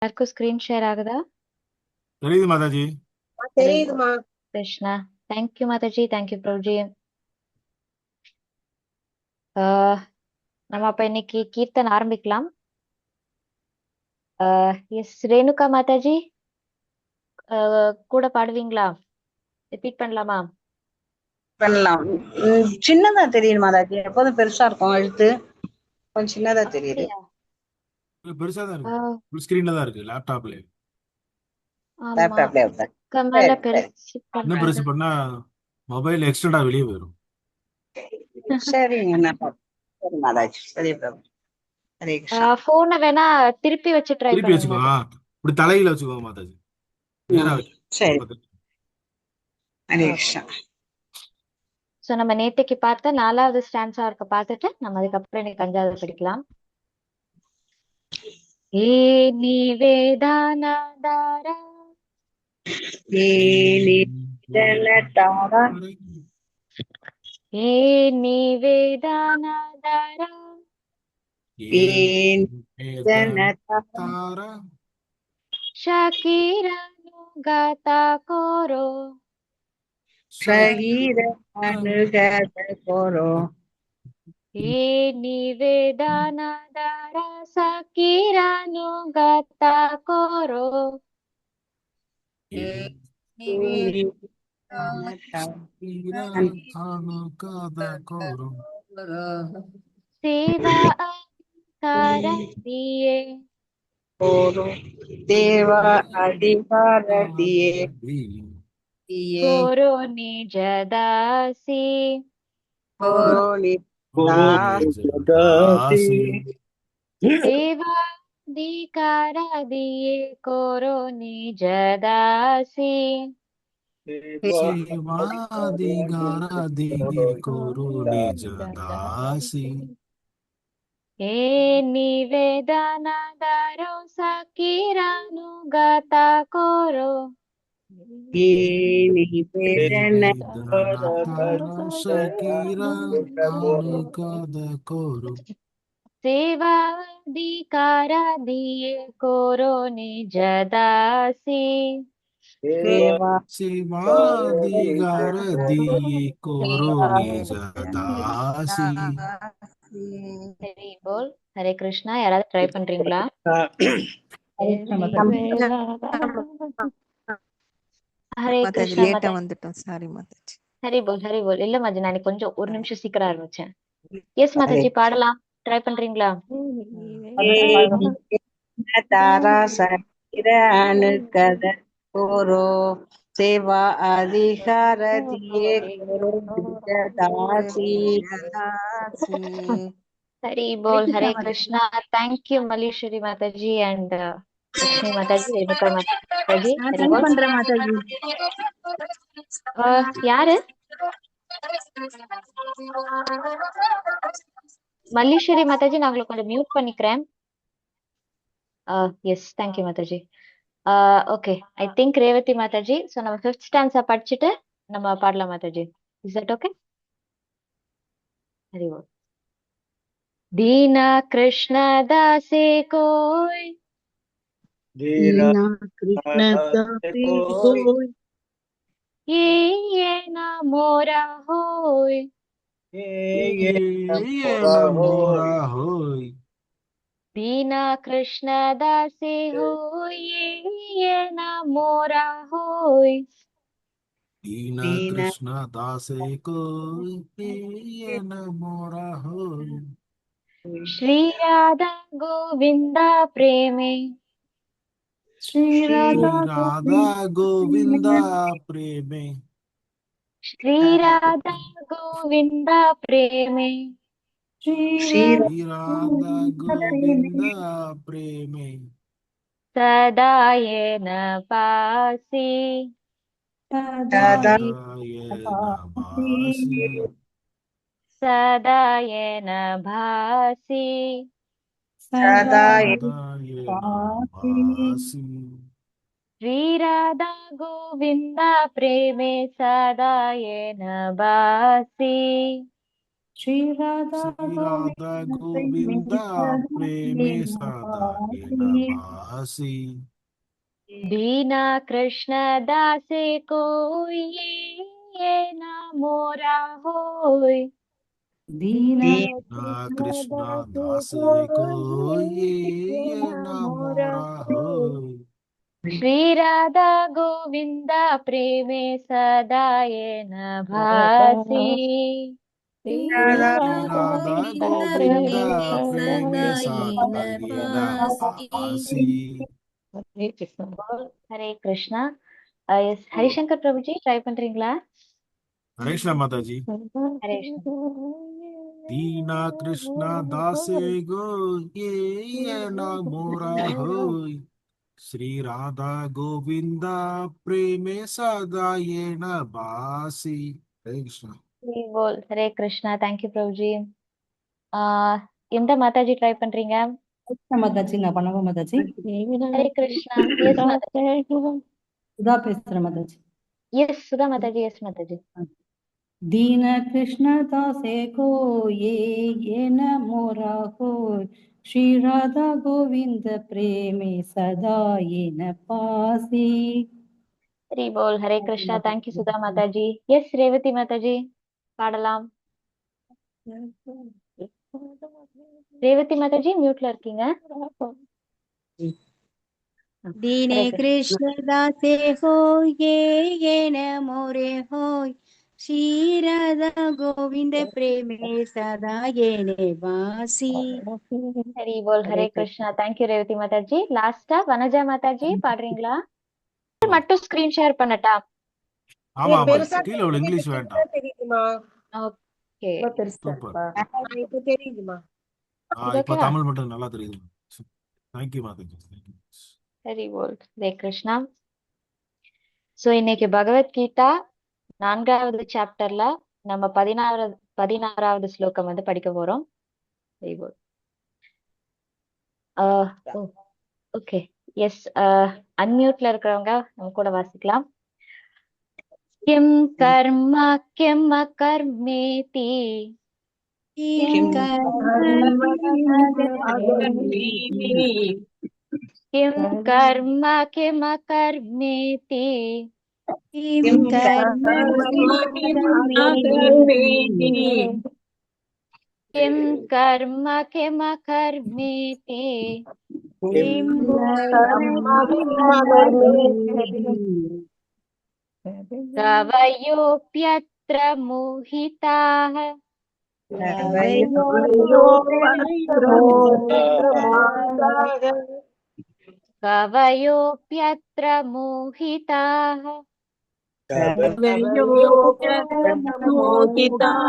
எல்லாருக்கும் screen share ஆகுதா? தெரியுது மாதாஜி. ஹரே தெரியுதுமா. Krishna. Thank you Mataji, thank you Prabhuji. Ah நம்ம அப்ப இன்னைக்கு கீர்த்தன் ஆரம்பிக்கலாம். எஸ் ரேணுகா மாதாஜி, கூட பாடுவீங்களா? ரிப்பீட் பண்ணலாமா? பண்ணலாம். சின்னதா தெரியுது மாதாஜி, எப்போதும் பெருசா இருக்கும் எழுத்து, கொஞ்சம் சின்னதா தெரியுது. அப்படியா? பெருசா தான் இருக்கு. ஆஹ் ஃபுல் ஸ்கிரீன்ல தான் இருக்கு லேப்டாப்ல. ஆமா, லேப்டாப்ல விட்டேன். இதுக்கு மேல சரி சரி பெருசு இன்னும் பெருசு பண்றது. பண்ணா மொபைல் எக்ஸ்டெண்டா வெளியே போயிடும். சரிங்க, நான் பார்க்கிறேன். சரி மாதாஜி, சரி பிரபு. ஹரே கிருஷ்ணா. போனை வேணா திருப்பி வச்சு ட்ரை திருப்பி பண்ணுங்க வச்சுக்கோ. மாதாஜி. இப்படி தலையில வச்சுக்கோ மாதாஜி. நேரா வச்சு. சரி, ஹரே ஓகே. கிருஷ்ணா. ஸோ நம்ம நேத்தைக்கு பார்த்த 4வது ஸ்டான்ஸா இருக்க பார்த்துட்டு நம்ம அதுக்கப்புறம் இன்னைக்கு 5வது படிக்கலாம். ஏ நிவேதானதார தாரா ఏ నివేదనధర தாரா షకీరను గత కోరో சகீர அனுகத கோரோ ఏ నివేదనధర షకీరను గత కోరో సేవ అధికార దియే கோரோ தேவ அதிகாரதியே కోరో నిజ దాసి கோரோ தாசி సేవాధికార దియే కోరో నిజ దాసి సేవాధికార దిగి కోరు నిజ దాసి ఏ నివేదన దారో సకీరాను గత కోరో నివేదన షకీరా అనుకద కోరు సేవాధికార దియే కోరో నిజ దాసి శివాదిగార దియి కోరు నిజ దాసి. சரி போல். ஹரே கிருஷ்ணா. யாராவது ட்ரை பண்றீங்களா? ஹரே மாதாஜி கிருஷ்ணா லேட்டா மாதாஜி. வந்துட்டோம், சாரி மாதாஜி. ஹரி போல் ஹரி போல். இல்ல மாஜி, நான் கொஞ்சம் ஒரு நிமிஷம் சீக்கிரம் ஆரம்பிச்சேன். எஸ் மாதாஜி, பாடலாம். ட்ரை பண்றீங்களா? தாரா சகிர அனுகத கோரோ சேவா அதிகாரதியே கோரோ தாசி. ஹரி போல். ஹரே கிருஷ்ணா. Thank you Malleswari Mataji and Lakshmi Mataji, Renuka Mataji. ஹரி போல். பண்றேன் மாதாஜி. யாரு? மல்லீஸ்வரி மாதாஜி, நான் உங்களை கொஞ்சம் மியூட் பண்ணிக்கிறேன். Yes, thank you Mataji. Okay, I think Revathi Mataji. So நம்ம 5th ஸ்டான்ஸா படிச்சுட்டு நம்ம பாடலாம் Mataji. Is that okay? Hari போல். दीना कृष्ण दासे कोई दीना कृष्ण दासी कोई ये ना मोरा होय मोरा होय दीना कृष्ण दासे होय ये ना मोरा होय दीना कृष्ण दासे कोई न मोरा होय श्री राधा गोविंदा प्रेमे श्री श्री राधा गोविंदा प्रेमे श्री राधा गोविंदा प्रेमे श्री राधा गोविंदा प्रेमे सदा ये न पासी सदा भासी सदा ये न भासी सदा भासी श्री राधा गोविंदा प्रेमे सदा ये न भासी श्री राधा श्री राधा गोविंद गोविंद प्रेमे सदा येन भासि दीना कृष्ण दासे को ये ना मोरा होय। दीना कृष्ण दास को ये न मोरा होय। श्री राधा गोविंद प्रेमे सदा येन भासि। श्री राधा गोविंद प्रेमे सदा येन भासि। हरे कृष्णा। எஸ் ஹரிசங்கர் பிரபுஜி ட்ரை பண்றீங்களா? हरे कृष्ण माता जी। हरे कृष्णा। दीना कृष्ण दासे गो ये न मोरा होय। श्री राधा गोविंद प्रेमे सदा ये न बासी। हरे कृष्ण। बोल हरे कृष्णा। தேங்க்யூ பிரபுஜி. எந்த மாதாஜி ட்ரை பண்றீங்க? மாதாஜி நான் பண்ணவா மாதாஜி? ஹரே கிருஷ்ணா. எஸ் மாதாஜி. சுதா பேசுறேன் மாதாஜி. எஸ் சுதா மாதாஜி. எஸ் மாதாஜி. दीन कृष्ण दासे को ये न मोरा होय। श्री राधा गोविंद प्रेमे सदा ये न पासी। ஹரி போல் ஹரே கிருஷ்ணா. தேங்க்யூ சுதா மாதாஜி. எஸ் ரேவதி மாதாஜி பாடலாம். ரேவதி மாதாஜி மியூட்ல இருக்கீங்க. दीने कृष्ण दासे हो ये न मोरे होय। श्री राधा गोविंद प्रेमे सदा ये ने वासी। ஹரி போல் ஹரே கிருஷ்ணா. தேங்க்யூ ரேவதி மாதாஜி. லாஸ்டா வனஜா மாதாஜி பாடுறீங்களா? மட்டும் ஸ்கிரீன் ஷேர் பண்ணட்டா? ஆமா ஆமா கீழே உள்ள இங்கிலீஷ் வேண்டாம். தெரியுமா? Okay super. இப்ப தெரியுதுமா? இப்ப தமிழ் மட்டும் நல்லா தெரியுது. தேங்க்யூ மாதாஜி. ஹரி போல் ஹரே கிருஷ்ணா. சோ இன்னைக்கு பகவத்கீதா 4வது சாப்டர்ல நம்ம 16வது ஸ்லோகம் வந்து படிக்க போறோம். ஹரி போல். ஓகே எஸ் அன்மியூட்ல இருக்கிறவங்க நம்ம கூட வாசிக்கலாம். கிம் கர்ம கிம் அகர்மேதி किं कर्म கிம் கர்ம கிம் அகர்மேதி किं कर्म கிம் கர்ம கிம் அகர்மேதி கவயோப்யத்ர மோஹிதாः கவயோப்யத்ர மோஹிதாः கவயோப்யத்ர மோஹிதாः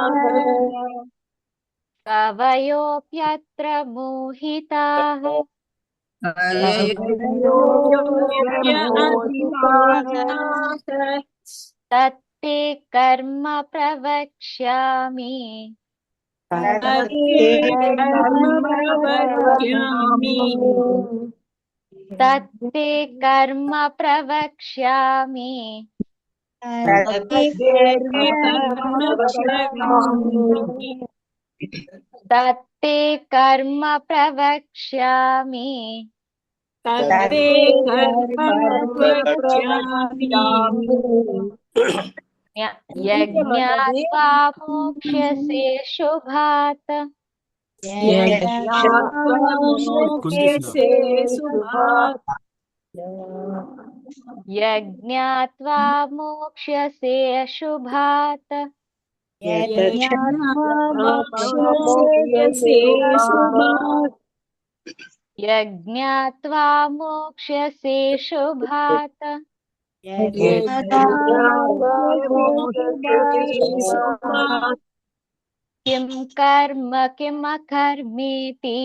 தத்தே கர்ம பிரவக்ஷ்யாமி தத்தே கர்ம பிரவக்ஷ்யாமி தத்தே கர்ம பிரவக்ஷ்யாமி யஜ்ஞாத்வா மோக்ஷ்யசே சுபாத் யஜ்ஞாத்வா மோக்ஷ்யசே சுபாத் யஜ்ஞாத்வா மோக்ஷ்யசே சுபாத் கிம் கர்ம கிம் அகர்மேதி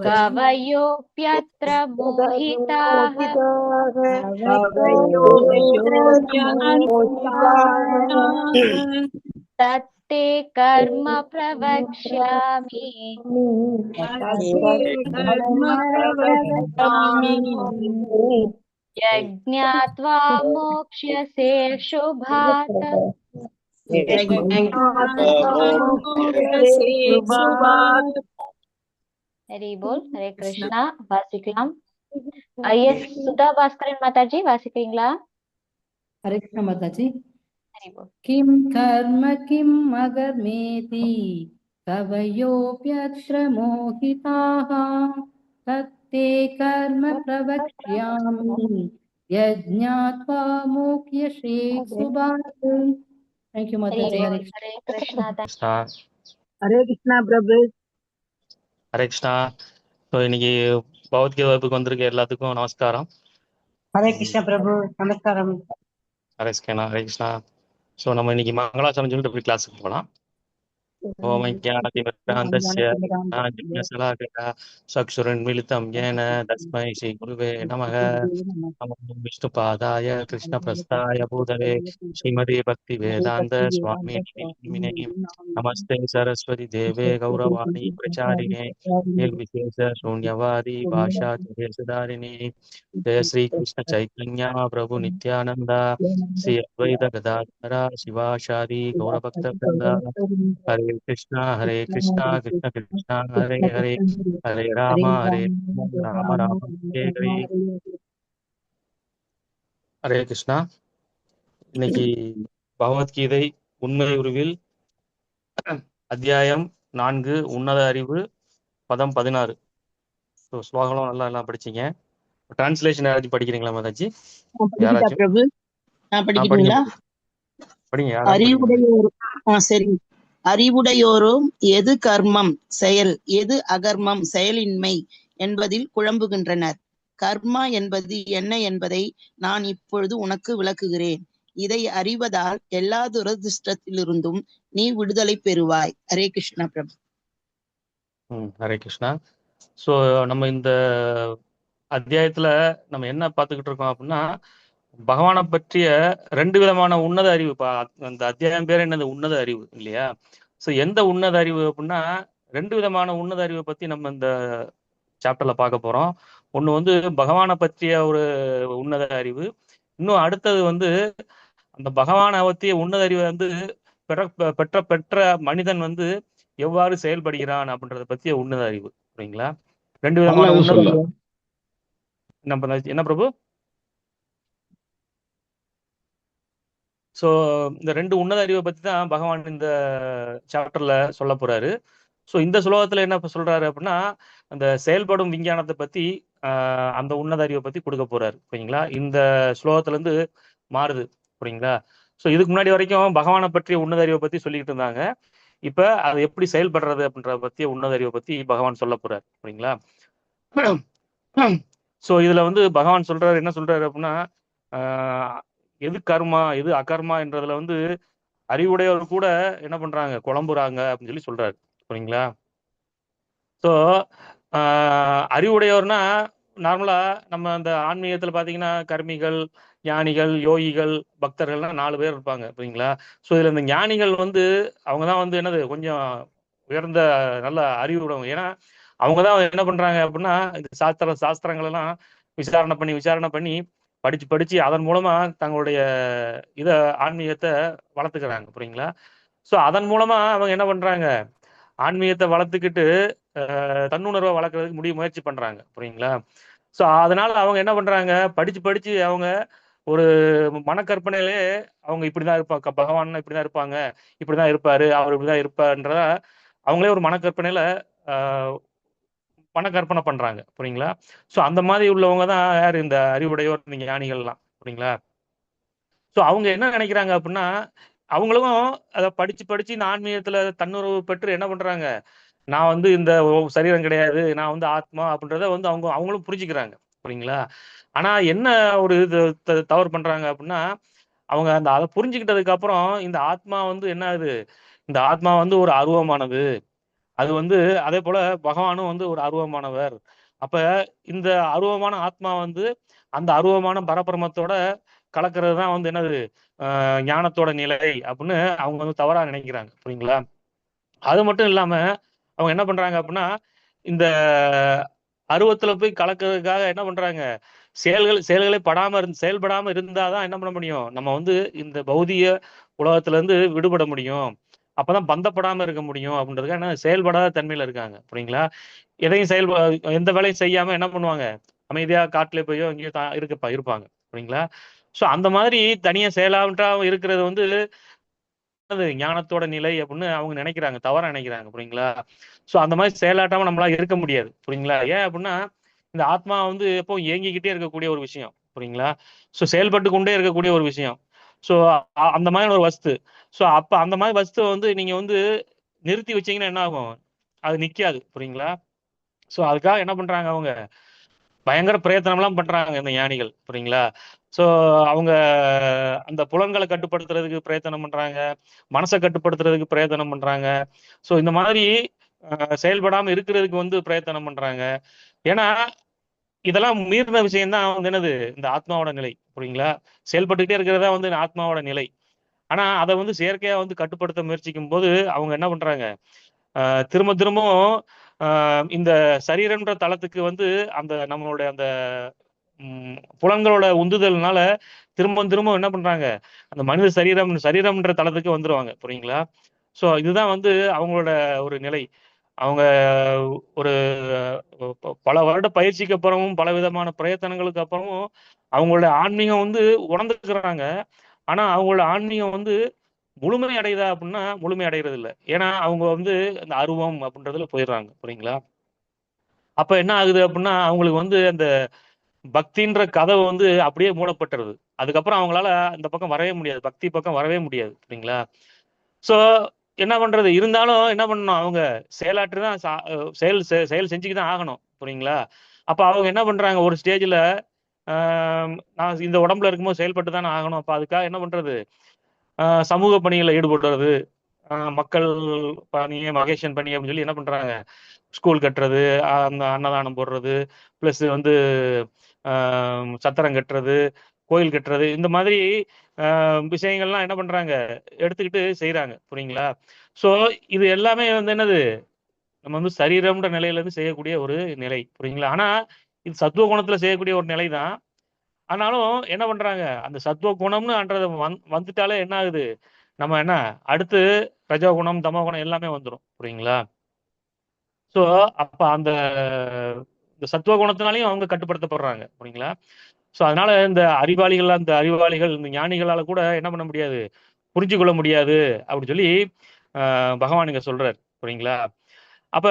கவயோப்யத்ர மோஹிதாः தத்தே கர்ம பிரவக்ஷ்யாமி यज्ञात्वा मोक्ष्यसे शुभात्। हरि बोल. हरे कृष्णा. வாசிக்கலாம். எஸ் சுதா பாஸ்கரன் மாதாஜி வாசிக்கிறீங்களா? हरे कृष्ण माताजी. हरि बोल. किं कर्म किम् अकर्मेति कवयोऽप्यत्र मोहिताः तत्ते कर्म प्रवक्ष्यामि यज्ञात्वा मोक्ष्यसे शुभात्. थैंक यू हरि माताजी. बोल. हरे कृष्ण. हरे कृष्णा. கிருஷ்ணா. ஹரே கிருஷ்ணா பிரபு. ஹரே கிருஷ்ணா. ஸோ இன்னைக்கு பகவத்கீதை வகுப்புக்கு வந்திருக்க எல்லாத்துக்கும் நமஸ்காரம். ஹரே கிருஷ்ணா பிரபு. நமஸ்காரம். ஹரே கிருஷ்ணா. ஹரே கிருஷ்ணா. ஸோ நம்ம இன்னைக்கு மங்களாச்சரம் சொல்லிட்டு இப்படி கிளாஸுக்கு போகலாம். ஓம் ஞானதிமிராந்தஸ்ய ஞானஜ்ஞசலாகயா சக்ஷுரன்மிலிதம் யேன தஸ்மை ஸ்ரீ குருவே நமः. நமோ விஷ்ணுபாதாய கிருஷ்ணபிரஸ்தாய பூதலே ஸ்ரீமதி பக்தி வேதாந்த சுவாமி நாமினே. நமஸ்தே சரஸ்வதி தேவே கௌரவாணி பிரச்சாரிணே निर्विशेष शून्यवादी भाषा सुधारिणी. जय श्री कृष्ण चैतन्य प्रभु नित्यानंद श्री अद्वैत गदाधर शिवाचार्य गौरभक्त वृंद. हरे कृष्णा कृष्ण कृष्ण हरे हरे हरे राम राम राम हरे हरे. ஹரே கிருஷ்ணா. இன்னைக்கு பகவத்கீதை உண்மை உருவில் அத்தியாயம் 4 உன்னத அறிவு பதம் 16. ஸோ ஸ்லோகங்களும் நல்லா எல்லாம் படிச்சீங்க. டிரான்ஸ்லேஷன் யாராச்சும் படிக்கிறீங்களா மாதாஜி? யாராச்சும் பிரபு படிக்கிறீங்களா? படிங்க. யாராவது படிங்க. அறிவுடையோரும் சரி. அறிவுடையோரும் எது கர்மம் செயல் எது அகர்மம் செயலின்மை என்பதில் குழம்புகின்றனர். கர்மா என்பது என்ன என்பதை நான் இப்பொழுது உனக்கு விளக்குகிறேன். இதை அறிவதால் எல்லா துரதிருஷ்டத்திலிருந்தும் நீ விடுதலை பெறுவாய். ஹரே கிருஷ்ணா பிரபு. ஹரே கிருஷ்ணா. ஸோ நம்ம இந்த அத்தியாயத்துல நம்ம என்ன பார்த்துக்கிட்டு இருக்கோம் அப்படின்னா, பகவானை பற்றிய 2 விதமான உன்னத அறிவு. அந்த அத்தியாயம் பேர் என்னது? உன்னத அறிவு இல்லையா? ஸோ எந்த உன்னத அறிவு அப்படின்னா, 2 விதமான உன்னத அறிவை பத்தி நம்ம இந்த சாப்டர்ல பார்க்க போறோம். ஒண்ணு வந்து பகவானை பற்றிய ஒரு உன்னத அறிவு. இன்னும் அடுத்தது வந்து அந்த பகவானை பற்றிய உன்னத அறிவை வந்து பெற்ற பெற்ற மனிதன் வந்து எவ்வாறு செயல்படுகிறான் அப்படின்றத பற்றிய உன்னத அறிவு. சரிங்களா? 2 விதமான உன்னத அறிவு. என்ன பிரபு? ஸோ இந்த 2 உன்னத அறிவை பத்தி தான் பகவான் இந்த சாப்டர்ல சொல்ல போறாரு. ஸோ இந்த ஸ்லோகத்துல என்ன சொல்றாரு அப்படின்னா, அந்த செயல்படும் விஞ்ஞானத்தை பத்தி அந்த உன்னத அறிவை பத்தி கொடுக்க போறாரு. சரிங்களா? இந்த ஸ்லோகத்துல இருந்து மாறுது. புரியுங்களா? ஸோ இதுக்கு முன்னாடி வரைக்கும் பகவானை பற்றிய உன்னத அறிவை பத்தி சொல்லிக்கிட்டு இருந்தாங்க. இப்ப அது எப்படி செயல்படுறது அப்படின்றத பத்திய உன்னத அறிவை பத்தி பகவான் சொல்ல போறாரு. சரிங்களா? ஸோ இதுல வந்து பகவான் சொல்றாரு, என்ன சொல்றாரு அப்படின்னா, எது கர்மா எது அகர்மா என்றதுல வந்து அறிவுடையவர் கூட என்ன பண்றாங்க, குழம்புறாங்க அப்படின்னு சொல்லி சொல்றாரு. சரிங்களா? ஸோ அறிவுடையவர்னா நார்மலா நம்ம அந்த ஆன்மீகத்துல பாத்தீங்கன்னா கர்மிகள், ஞானிகள், யோகிகள், பக்தர்கள்லாம் 4 பேர் இருப்பாங்க. சரிங்களா? ஸோ இதுல இந்த ஞானிகள் வந்து அவங்கதான் வந்து என்னது கொஞ்சம் உயர்ந்த நல்ல அறிவு உடையவங்க. ஏன்னா அவங்கதான் என்ன பண்றாங்க அப்படின்னா, இந்த சாஸ்திரங்கள் எல்லாம் விசாரணை பண்ணி படிச்சு அதன் மூலமா தங்களுடைய ஆன்மீகத்தை வளர்த்துக்கிறாங்க. புரியுங்களா? ஸோ அதன் மூலமா அவங்க என்ன பண்றாங்க, ஆன்மீகத்தை வளர்த்துக்கிட்டு தன்னுணர்வை வளர்க்கறதுக்கு முயற்சி பண்றாங்க. புரியுங்களா? ஸோ அதனால அவங்க என்ன பண்றாங்க, படிச்சு அவங்க ஒரு மனக்கற்பனையிலே அவங்க இப்படிதான் இருப்பாங்க, பகவான் இப்படிதான் இருப்பாங்க, இப்படிதான் இருப்பாரு, அவர் இப்படிதான் இருப்பாருன்றத அவங்களே ஒரு மனக்கற்பனையில மனக்கற்பனை பண்றாங்க. புரியுங்களா? ஸோ அந்த மாதிரி உள்ளவங்க தான் யார், இந்த அறிவுடையோர், இந்த ஞானிகள்லாம். புரியுங்களா? ஸோ அவங்க என்ன நினைக்கிறாங்க அப்படின்னா, அவங்களும் அதை படிச்சு இந்த ஆன்மீகத்துல தன்னுறவு பெற்று என்ன பண்றாங்க, நான் வந்து இந்த சரீரம் கிடையாது, நான் வந்து ஆத்மா அப்படின்றத வந்து அவங்களும் புரிஞ்சுக்கிறாங்க. புரியுங்களா? ஆனா என்ன ஒரு இது தவறு பண்றாங்க அப்படின்னா, அவங்க அதை புரிஞ்சுக்கிட்டதுக்கு அப்புறம் இந்த ஆத்மா வந்து என்ன ஆகுது, இந்த ஆத்மா வந்து ஒரு அருவமானது, அது வந்து அதே போல பகவானும் வந்து ஒரு அருவமானவர். அப்ப இந்த அருவமான ஆத்மா வந்து அந்த அருவமான பரபிரமத்தோட கலக்கிறது தான் வந்து என்னது ஞானத்தோட நிலை அப்படின்னு அவங்க வந்து தவறா நினைக்கிறாங்க. புரியுங்களா? அது மட்டும் இல்லாம அவங்க என்ன பண்றாங்க அப்படின்னா, இந்த அருவத்துல போய் கலக்கிறதுக்காக என்ன பண்றாங்க, செயல்களை செயல்படாம இருந்தாதான் என்ன பண்ண முடியும், நம்ம வந்து இந்த பௌதிக உலகத்துல இருந்து விடுபட முடியும். அப்பதான் பந்தப்படாம இருக்க முடியும் அப்படின்றதுக்காக என்ன செயல்படாத தன்மையில இருக்காங்க. புரியுங்களா? எதையும் எந்த வேலையும் செய்யாம என்ன பண்ணுவாங்க, அமைதியா காட்டுல போயோ எங்கேயோ இருப்பாங்க. புரியுங்களா? சோ அந்த மாதிரி தனியா செயலாற்றா இருக்கிறது வந்து ஞானத்தோட நிலை அப்படின்னு அவங்க நினைக்கிறாங்க, தவறா நினைக்கிறாங்க. புரியுங்களா? சோ அந்த மாதிரி செயலாட்டாம நம்மளால இருக்க முடியாது. புரியுங்களா? ஏன் அப்படின்னா இந்த ஆத்மா வந்து எப்போ இயங்கிக்கிட்டே இருக்கக்கூடிய ஒரு விஷயம். புரியுங்களா? சோ செயல்பட்டு கொண்டே இருக்கக்கூடிய ஒரு விஷயம். சோ அந்த மாதிரி ஒரு வஸ்து. சோ அப்ப அந்த மாதிரி வஸ்து வந்து நீங்க வந்து நிறுத்தி வச்சீங்கன்னா என்ன ஆகும், அது நிக்காது. புரியுங்களா? சோ அதுக்காக என்ன பண்றாங்க, அவங்க பயங்கர பிரயத்தனம் எல்லாம் பண்றாங்க இந்த ஞானிகள். புரியுங்களா? சோ அவங்க அந்த புலன்களை கட்டுப்படுத்துறதுக்கு பிரயத்தனம் பண்றாங்க, மனசை கட்டுப்படுத்துறதுக்கு பிரயத்தனம் பண்றாங்க. சோ இந்த மாதிரி செயல்படாம இருக்கிறதுக்கு வந்து பிரயத்தனம் பண்றாங்க. ஏன்னா இதெல்லாம் மீறின விஷயம் தான் வந்து என்னது, இந்த ஆத்மாவோட நிலை. புரியுங்களா? செயல்பட்டுக்கிட்டே இருக்கிறதா வந்து ஆத்மாவோட நிலை. ஆனா அதை வந்து செயற்கையா வந்து கட்டுப்படுத்த முயற்சிக்கும் போது அவங்க என்ன பண்றாங்க, திரும்ப திரும்பவும் இந்த சரீரம்ன்ற தளத்துக்கு வந்து அந்த நம்மளுடைய அந்த புலன்களோட உந்துதல்னால திரும்ப திரும்ப என்ன பண்றாங்க, அந்த மனித சரீரம்ன்ற தளத்துக்கு வந்துருவாங்க. புரியுங்களா? சோ இதுதான் வந்து அவங்களோட ஒரு நிலை. அவங்க ஒரு பல வருட பயிற்சிக்கு அப்புறமும் பல விதமான பிரயத்தனங்களுக்கு அப்புறமும் அவங்களோட ஆன்மீகம் வந்து உணர்ந்துக்கிறாங்க. ஆனா அவங்களோட ஆன்மீகம் வந்து முழுமை அடையுதா அப்படின்னா முழுமை அடைகிறது இல்லை. ஏன்னா அவங்க வந்து அந்த அருவம் அப்படின்றதுல போயிடுறாங்க. புரியுங்களா? அப்ப என்ன ஆகுது அப்படின்னா அவங்களுக்கு வந்து அந்த பக்தின்ற கதவு வந்து அப்படியே மூடப்பட்டுறது. அதுக்கப்புறம் அவங்களால அந்த பக்கம் வரவே முடியாது, பக்தி பக்கம் வரவே முடியாது. புரியுங்களா? சோ என்ன பண்றது, இருந்தாலும் என்ன பண்ணணும், அவங்க செயலாற்றி தான் செயல் செஞ்சுக்கு தான் ஆகணும். புரியுங்களா? அப்ப அவங்க என்ன பண்றாங்க, ஒரு ஸ்டேஜ்ல நான் இந்த உடம்புல இருக்கும்போது செயல்பட்டு தானே ஆகணும். அப்ப அதுக்காக என்ன பண்றது, சமூக பணிகளில் ஈடுபடுறது, மக்கள் பணி, மகேஷன் பணி அப்படின்னு சொல்லி என்ன பண்றாங்க, ஸ்கூல் கட்டுறது, அந்த அன்னதானம் போடுறது, பிளஸ் வந்து சத்திரம் கட்டுறது, கோயில் கட்டுறது, இந்த மாதிரி விஷயங்கள்லாம் என்ன பண்றாங்க, எடுத்துக்கிட்டு செய்யறாங்க. புரியுங்களா? சோ இது எல்லாமே வந்து என்னது, நம்ம வந்து சரீரம்ன்ற நிலையில இருந்து செய்யக்கூடிய ஒரு நிலை. புரியுங்களா? ஆனா இது சத்துவ குணத்துல செய்யக்கூடிய ஒரு நிலை தான். ஆனாலும் என்ன பண்றாங்க, அந்த சத்துவ குணம்னு அன்றது வந்துட்டாலே என்ன ஆகுது, நம்ம என்ன அடுத்து ரஜோ குணம் தமோ குணம் எல்லாமே வந்துடும். புரியுங்களா? சோ அப்ப அந்த இந்த சத்துவ குணத்தினாலையும் அவங்க கட்டுப்படுத்தப்படுறாங்க. புரியுங்களா? சோ அதனால இந்த அறிவாளிகள் இந்த ஞானிகளால கூட என்ன பண்ண முடியாது, புரிஞ்சு கொள்ள முடியாது அப்படின்னு சொல்லி பகவான் இங்க சொல்றாரு. புரியுங்களா? அப்ப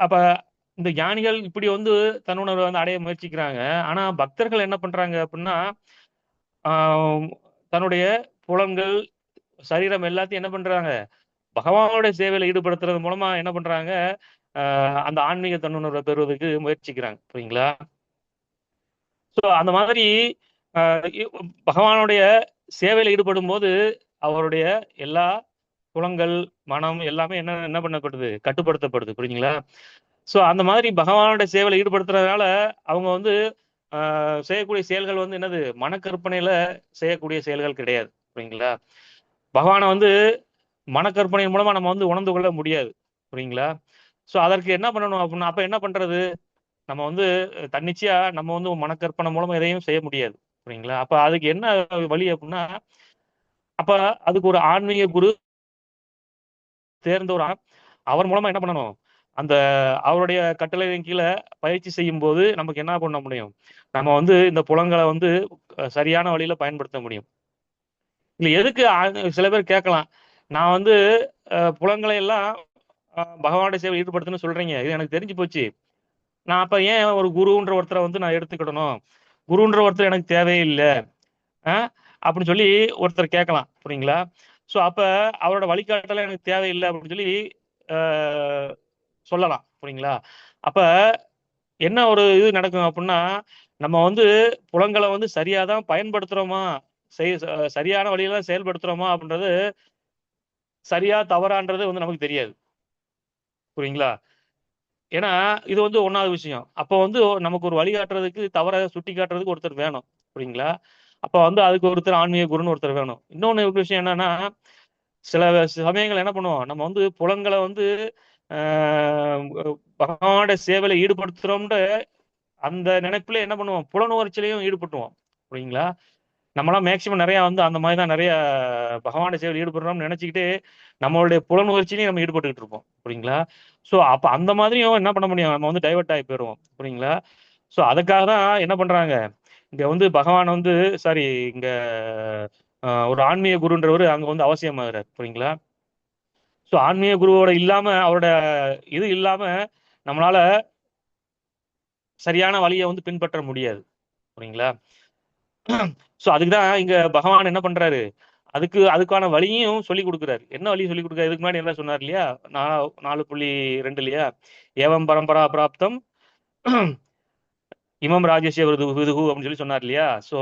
அப்ப இந்த ஞானிகள் இப்படி வந்து தன்னுணர்வை வந்து அடைய முயற்சிக்கிறாங்க. ஆனா பக்தர்கள் என்ன பண்றாங்க அப்படின்னா தன்னுடைய புலன்கள், சரீரம் எல்லாத்தையும் என்ன பண்றாங்க, பகவானுடைய சேவையில ஈடுபடுத்துறது மூலமா என்ன பண்றாங்க, அந்த ஆன்மீக தன்னுணர்வை பெறுவதற்கு முயற்சிக்கிறாங்க. புரியுங்களா? சோ அந்த மாதிரி பகவானுடைய சேவையில ஈடுபடும் போது அவருடைய எல்லா புலங்கள், மனம் எல்லாமே என்ன என்ன பண்ணப்படுது, கட்டுப்படுத்தப்படுது. புரியுங்களா? சோ அந்த மாதிரி பகவானுடைய சேவையில ஈடுபடுத்துறதுனால அவங்க வந்து செய்யக்கூடிய செயல்கள் வந்து என்னது, மனக்கற்பனையில செய்யக்கூடிய செயல்கள் கிடையாது. புரியுங்களா? பகவானை வந்து மனக்கற்பனையின் மூலமா நம்ம வந்து உணர்ந்து கொள்ள முடியாது. புரியுங்களா? சோ அதற்கு என்ன பண்ணணும் அப்படின்னா, அப்ப என்ன பண்றது, நம்ம வந்து தன்னிச்சையா நம்ம வந்து மனக்கற்பனை மூலமா எதையும் செய்ய முடியாது. புரியுங்களா? அப்ப அதுக்கு என்ன வழி அப்படின்னா, அப்ப அதுக்கு ஒரு ஆன்மீக குரு தேர்ந்த ஒரு அவர் மூலமா என்ன பண்ணணும், அந்த அவருடைய கட்டளையின் கீழே பயிற்சி செய்யும் போது நமக்கு என்ன பண்ண முடியும், நம்ம வந்து இந்த புலங்களை வந்து சரியான வழியில பயன்படுத்த முடியும். இல்ல எதுக்கு சில பேர் கேட்கலாம், நான் வந்து புலங்களை எல்லாம் பகவானுடைய சேவை ஈடுபடுத்துன்னு சொல்றீங்க, இது எனக்கு தெரிஞ்சு போச்சு, நான் அப்ப ஏன் ஒரு குருன்ற ஒருத்தரை வந்து நான் எடுத்துக்கிடணும், குருன்ற ஒருத்தர் எனக்கு தேவையில்லை அப்படின்னு சொல்லி ஒருத்தர் கேட்கலாம். புரியுங்களா? சோ அப்ப அவரோட வழிகாட்டல எனக்கு தேவையில்லை அப்படின்னு சொல்லி சொல்லலாம். புரியுங்களா? அப்ப என்ன ஒரு இது நடக்கும் அப்படின்னா, நம்ம வந்து புலங்களை வந்து சரியாதான் பயன்படுத்துறோமா, சரியான வழியில செயல்படுத்துறோமா அப்படின்றது சரியா தவறான்றது வந்து நமக்கு தெரியாது. புரியுங்களா? ஏன்னா இது வந்து ஒன்னாவது விஷயம். அப்ப வந்து நமக்கு ஒரு வழிகாட்டுறதுக்கு, தவற சுட்டி காட்டுறதுக்கு ஒருத்தர் வேணும். புரியுங்களா? அப்ப வந்து அதுக்கு ஒருத்தர் ஆன்மீக குருன்னு ஒருத்தர் வேணும். இன்னொன்னு விஷயம் என்னன்னா, சில சமயங்கள் என்ன பண்ணுவோம், நம்ம வந்து புலன்களை வந்து பகவானுடைய சேவையில ஈடுபடுத்துறோம்ன்ற அந்த நினைப்புல என்ன பண்ணுவோம், புலனுணர்ச்சியிலையும் ஈடுபட்டுவோம். புரியுங்களா? நம்மளாம் மேக்சிமம் நிறைய வந்து அந்த மாதிரி தான் நிறைய பகவான சேவையில் ஈடுபடுறோம்னு நினைச்சுக்கிட்டு நம்மளுடைய புலனுணர்ச்சியிலையும் நம்ம ஈடுபட்டுக்கிட்டு இருப்போம். புரியுங்களா? ஸோ அப்போ அந்த மாதிரியும் என்ன பண்ண முடியும், நம்ம வந்து டைவர்ட் ஆகி போயிடுவோம். புரியுங்களா? ஸோ அதுக்காக தான் என்ன பண்றாங்க, இங்க வந்து பகவான் வந்து சாரி இங்க ஒரு ஆன்மீக குருன்றவர் அங்க வந்து அவசியமாகிறார். புரியுங்களா? ஸோ ஆன்மீக குருவோட இல்லாம அவரோட இது இல்லாம நம்மளால சரியான வழியை வந்து பின்பற்ற முடியாது. புரியுங்களா? ஸோ அதுக்கு தான் இங்க பகவான் என்ன பண்றாரு, அதுக்கான வழியும் சொல்லி கொடுக்குறாரு. என்ன வழி சொல்லி கொடுக்குறாரு, இதுக்கு முன்னாடி என்ன சொன்னார் இல்லையா, 4.2 இல்லையா, ஏவம் பரம்பரா பிராப்தம் இமம் ராஜேஷ் விதுகு அப்படின்னு சொல்லி சொன்னார் இல்லையா. ஸோ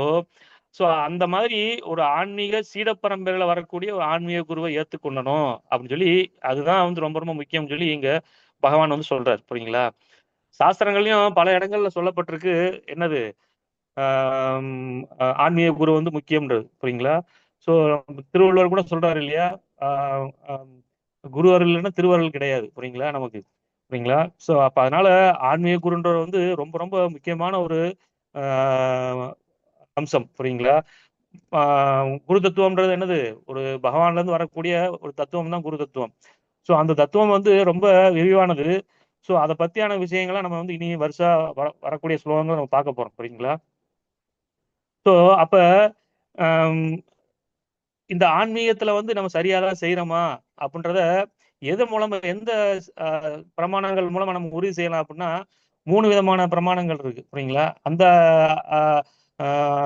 ஸோ அந்த மாதிரி ஒரு ஆன்மீக சீட பரம்பரையில வரக்கூடிய ஒரு ஆன்மீக குருவை ஏற்றுக்கொள்ளணும் அப்படின்னு சொல்லி, அதுதான் வந்து ரொம்ப ரொம்ப முக்கியம்னு சொல்லி இங்க பகவான் வந்து சொல்றாரு. புரியுங்களா? சாஸ்திரங்கள்லயும் பல இடங்கள்ல சொல்லப்பட்டிருக்கு என்னது, ஆன்மீக குரு வந்து முக்கியம்ன்றது. புரியுங்களா? ஸோ திருவள்ளுவர் கூட சொல்றாரு இல்லையா, குரு அருள் இல்லைன்னா திருவருள் கிடையாது. புரியுங்களா நமக்கு? புரியுங்களா? ஸோ அப்ப அதனால ஆன்மீக குருன்றவர் வந்து ரொம்ப ரொம்ப முக்கியமான ஒரு அம்சம். புரியுங்களா? குரு தத்துவம்ன்றது என்னது, ஒரு பகவான்ல இருந்து வரக்கூடிய ஒரு தத்துவம் தான் குரு தத்துவம். ஸோ அந்த தத்துவம் வந்து ரொம்ப விரிவானது. ஸோ அதை பத்தியான விஷயங்களை நம்ம வந்து இனி வருஷா வரக்கூடிய ஸ்லோகங்களை நம்ம பார்க்க போறோம். புரியுங்களா? ஸோ அப்ப இந்த ஆன்மீகத்துல வந்து நம்ம சரியாதான் செய்யறோமா அப்படின்றத எது மூலமா, எந்த பிரமாணங்கள் மூலமா நம்ம உறுதி செய்யலாம் அப்படின்னா 3 விதமான பிரமாணங்கள் இருக்கு. புரியுங்களா? அந்த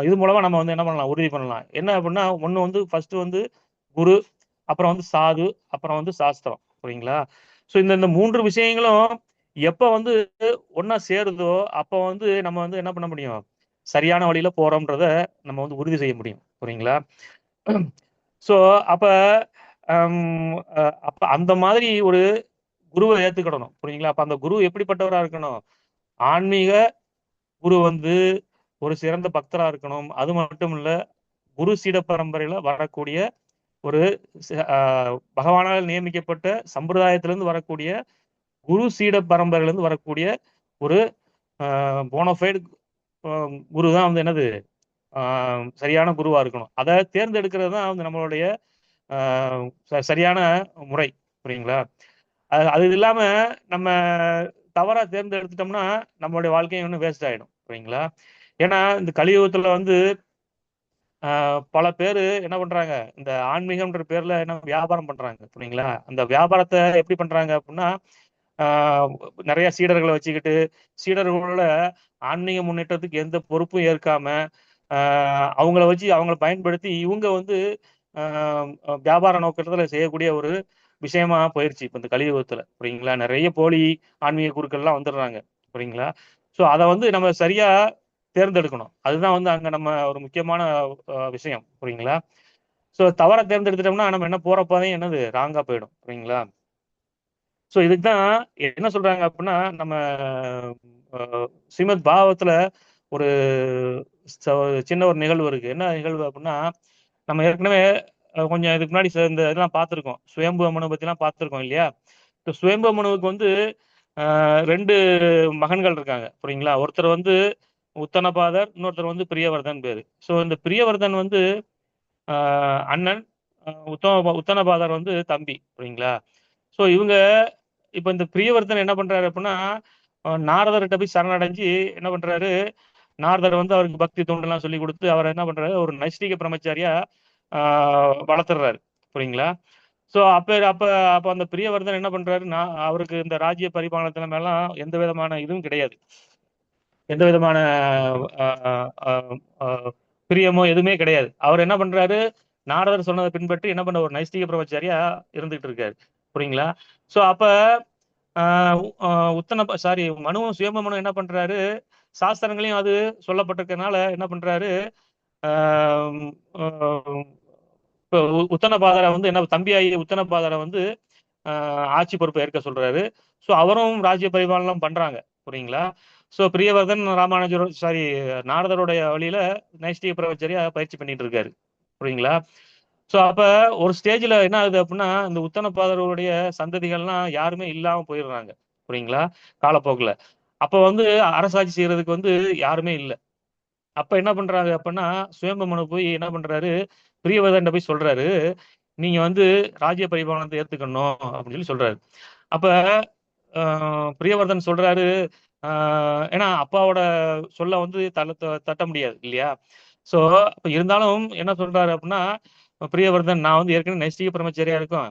இது மூலமா நம்ம வந்து என்ன பண்ணலாம், உறுதி பண்ணலாம். என்ன அப்படின்னா, ஒண்ணு வந்து ஃபர்ஸ்ட் வந்து குரு, அப்புறம் வந்து சாது, அப்புறம் வந்து சாஸ்திரம். புரியுங்களா? ஸோ இந்த 3 விஷயங்களும் எப்ப வந்து ஒன்னா சேருதோ அப்ப வந்து நம்ம வந்து என்ன பண்ண முடியும், சரியான வழியில போறோம்ன்றத நம்ம வந்து உறுதி செய்ய முடியும். புரியுங்களா? ஸோ அப்ப அப்ப அந்த மாதிரி ஒரு குருவை ஏத்துக்கிடணும். புரியுங்களா? அப்ப அந்த குரு எப்படிப்பட்டவரா இருக்கணும், ஆன்மீக குரு வந்து ஒரு சிறந்த பக்தரா இருக்கணும். அது மட்டும் இல்ல, குரு சீட பரம்பரையில வரக்கூடிய ஒரு பகவானால் நியமிக்கப்பட்ட சம்பிரதாயத்திலிருந்து வரக்கூடிய குரு சீட பரம்பரையிலிருந்து வரக்கூடிய ஒரு போனோஃபைடு குரு தான் வந்து என்னது, சரியான குருவா இருக்கணும். அதை தேர்ந்தெடுக்கிறது தான் வந்து நம்மளுடைய சரியான முறை. புரியுங்களா? அது இல்லாம நம்ம தவறா தேர்ந்தெடுத்துட்டோம்னா நம்மளுடைய வாழ்க்கையும் இன்னும் வேஸ்ட் ஆயிடும். புரியுங்களா? ஏன்னா இந்த கலியுகத்துல வந்து பல பேர் என்ன பண்றாங்க, இந்த ஆன்மீகம்ன்ற பேர்ல என்ன வியாபாரம் பண்றாங்க. புரியுங்களா? அந்த வியாபாரத்தை எப்படி பண்றாங்க அப்படின்னா, நிறைய சீடர்களை வச்சுக்கிட்டு சீடர்களோட ஆன்மீக முன்னேற்றத்துக்கு எந்த பொறுப்பும் ஏற்காம அவங்கள வச்சு அவங்கள பயன்படுத்தி இவங்க வந்து வியாபார நோக்கத்துல செய்யக்கூடிய ஒரு விஷயமா போயிருச்சு இப்ப இந்த கலியுகத்துல. புரியுங்களா? நிறைய போலி ஆன்மீக குருக்கள்லாம் வந்துடுறாங்க. புரியுங்களா? ஸோ அதை வந்து நம்ம சரியா தேர்ந்தெடுக்கணும். அதுதான் வந்து அங்க நம்ம ஒரு முக்கியமான விஷயம். புரியுங்களா? ஸோ தவற தேர்ந்தெடுத்துட்டோம்னா நம்ம என்ன போற பாதையும் என்னது ராங்கா போயிடும். புரியுங்களா? ஸோ இதுக்கு தான் என்ன சொல்றாங்க அப்படின்னா, நம்ம ஸ்ரீமத் பாகவத்துல ஒரு சின்ன ஒரு நிகழ்வு இருக்கு. என்ன நிகழ்வு அப்படின்னா, நம்ம ஏற்கனவே கொஞ்சம் இதுக்கு முன்னாடி இந்த இதெல்லாம் பார்த்துருக்கோம், சுயம்பு மனு பத்தி எல்லாம் பார்த்துருக்கோம் இல்லையா. இப்போ சுயம்பு மனுவுக்கு வந்து 2 மகன்கள் இருக்காங்க. புரியுங்களா? ஒருத்தர் வந்து உத்தனபாதர், இன்னொருத்தர் வந்து பிரியவர்தன் பேரு. ஸோ இந்த பிரியவர்தன் வந்து அண்ணன், உத்தனபாதர் வந்து தம்பி. புரியுங்களா? ஸோ இவங்க இப்ப இந்த பிரியவர்தன் என்ன பண்றாரு அப்படின்னா, நாரதர்கிட்ட போய் சரணடைஞ்சு என்ன பண்றாரு, நாரதர் வந்து அவருக்கு பக்தி தொண்டெல்லாம் சொல்லி கொடுத்து அவர் என்ன பண்றாரு, ஒரு நைஷ்டிக பிரம்மச்சாரியா வளர்த்துறாரு. புரியுங்களா? ஸோ அப்ப அப்ப அப்ப அந்த பிரியவர்தன் என்ன பண்றாரு, அவருக்கு இந்த ராஜ்ய பரிபாலனத்தின மேலாம் எந்த விதமான இதுவும் கிடையாது, எந்த விதமான பிரியமோ எதுவுமே கிடையாது. அவர் என்ன பண்றாரு, நாரதர் சொன்னதை பின்பற்றி என்ன பண்ண ஒரு நைஷ்டிக பிரம்மச்சாரியா இருந்துகிட்டு இருக்காரு. புரியுங்களா? ஸோ அப்ப மனுவும் சுயம்பு மனு என்ன பண்றாரு, சாஸ்திரங்களையும் அது சொல்லப்பட்டிருக்கனால என்ன பண்றாரு, இப்போ உத்தனபாதரை வந்து என்ன தம்பியாயி உத்தனபாதரை வந்து ஆட்சி பொறுப்பை ஏற்க சொல்றாரு. ஸோ அவரும் ராஜ்ய பரிபாலனம் பண்றாங்க. புரியுங்களா? ஸோ பிரியவர்தன் நாரதருடைய வழியில நைஷ்டிக பிரம்மச்சரியா பயிற்சி பண்ணிட்டு இருக்காரு. புரியுங்களா? ஸோ அப்ப ஒரு ஸ்டேஜ்ல என்ன ஆகுது அப்படின்னா, இந்த உத்தனபாதருடைய சந்ததிகள்லாம் யாருமே இல்லாம போயிடுறாங்க. புரியுங்களா? காலப்போக்கில் அப்ப வந்து அரசாட்சி செய்யறதுக்கு வந்து யாருமே இல்லை. அப்ப என்ன பண்றாங்க அப்படின்னா சுயம்பு மனு போய் என்ன பண்றாரு, பிரியவதன் போய் சொல்றாரு, நீங்க வந்து ராஜ்ய பரிபாலனத்தை ஏத்துக்கணும் அப்படின்னு சொல்லி சொல்றாரு. அப்ப பிரியவர்தன் சொல்றாரு, ஏன்னா அப்பாவோட சொல்ல வந்து தட்ட முடியாது இல்லையா. சோ அப்ப இருந்தாலும் என்ன சொல்றாரு அப்படின்னா, பிரியவர்தன் நான் வந்து ஏற்கனவே நைஷ்டிக பிரம்மச்சரியா இருக்கும்,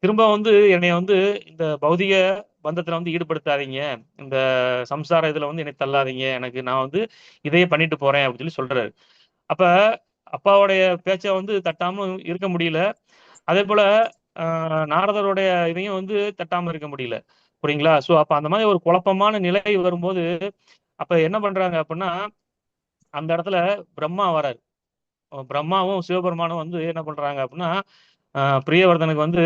திரும்ப வந்து என்னைய வந்து இந்த பௌதிக பந்தத்துல வந்து ஈடுபடுத்தாதீங்க, இந்த சம்சார இதுல வந்து என்னை தள்ளாதீங்க, எனக்கு நான் வந்து இதையே பண்ணிட்டு போறேன் அப்படின்னு சொல்லி சொல்றாரு. அப்ப அப்பாவுடைய பேச்சை வந்து தட்டாம இருக்க முடியல. அதே போல நாரதருடைய இதையும் வந்து தட்டாம இருக்க முடியல. புரியுங்களா. சோ அப்ப அந்த மாதிரி ஒரு குழப்பமான நிலை வரும்போது அப்ப என்ன பண்றாங்க அப்படின்னா, அந்த இடத்துல பிரம்மா வராரு. பிரம்மாவும் சிவபெருமானும் வந்து என்ன பண்றாங்க அப்படின்னா, பிரியவர்தனுக்கு வந்து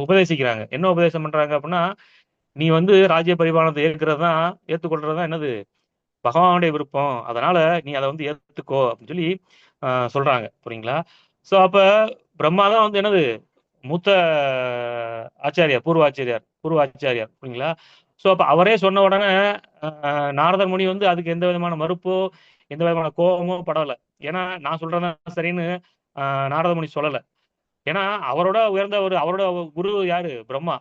உபதேசிக்கிறாங்க. என்ன உபதேசம் பண்றாங்க அப்படின்னா, நீ வந்து ராஜ்ய பரிபாலனத்தை ஏற்றுக்கொள்றதுதான் என்னது பகவானுடைய விருப்பம், அதனால நீ அதை வந்து ஏத்துக்கோ அப்படின்னு சொல்லி சொல்றாங்க. புரியுங்களா. சோ அப்ப பிரம்மா தான் வந்து என்னது மூத்த ஆச்சாரியார், பூர்வாச்சாரியார். புரியுங்களா. சோ அப்ப அவரே சொன்ன உடனே நாரதர் முனி வந்து அதுக்கு எந்த விதமான மறுப்போ எந்த விதமான கோபமோ படல. ஏன்னா நான் சொல்றதான் சரின்னு நாரத முனி சொல்லல. ஏன்னா அவரோட உயர்ந்த அவரோட குரு யாரு, பிரம்மா.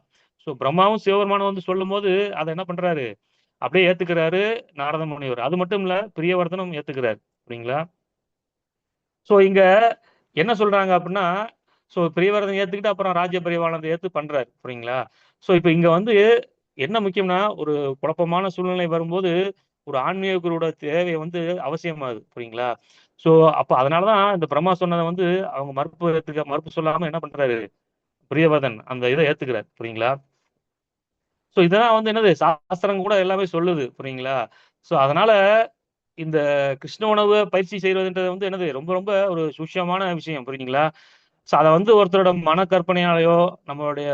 சோ பிரம்மாவும் சிவபெருமானும் வந்து சொல்லும் போது அதை என்ன பண்றாரு, அப்படியே ஏத்துக்கிறாரு நாரத முனிவர். அது மட்டும் இல்ல பிரியவர்தனும் ஏத்துக்கிறாரு. புரியுங்களா. சோ இங்க என்ன சொல்றாங்க அப்படின்னா, சோ பிரியவர்தன் ஏத்துக்கிட்டு அப்புறம் ராஜ்ய பரிபாலனத்தை ஏத்து பண்றாரு. புரியுங்களா. சோ இப்ப இங்க வந்து என்ன முக்கியம்னா, ஒரு குழப்பமான சூழ்நிலை வரும்போது ஒரு ஆன்மீக குருவோட தேவை வந்து அவசியமாகுது. புரியுங்களா. சோ அப்ப அதனாலதான் இந்த பிரம்மா சொன்னதை வந்து அவங்க மறுப்பு சொல்லாம என்ன பண்றாரு, பிரியவர்தன் அந்த இதை ஏத்துக்கிறார். புரியுங்களா. சோ இதெல்லாம் வந்து என்னது சாஸ்திரம் கூட எல்லாமே சொல்லுது. புரியுங்களா. சோ அதனால இந்த கிருஷ்ண உணவு பயிற்சி செய்வதுன்றது வந்து என்னது ரொம்ப ரொம்ப ஒரு சூட்சமான விஷயம். புரியுங்களா. சோ அதை வந்து ஒருத்தரோட மன கற்பனையாலேயோ நம்மளுடைய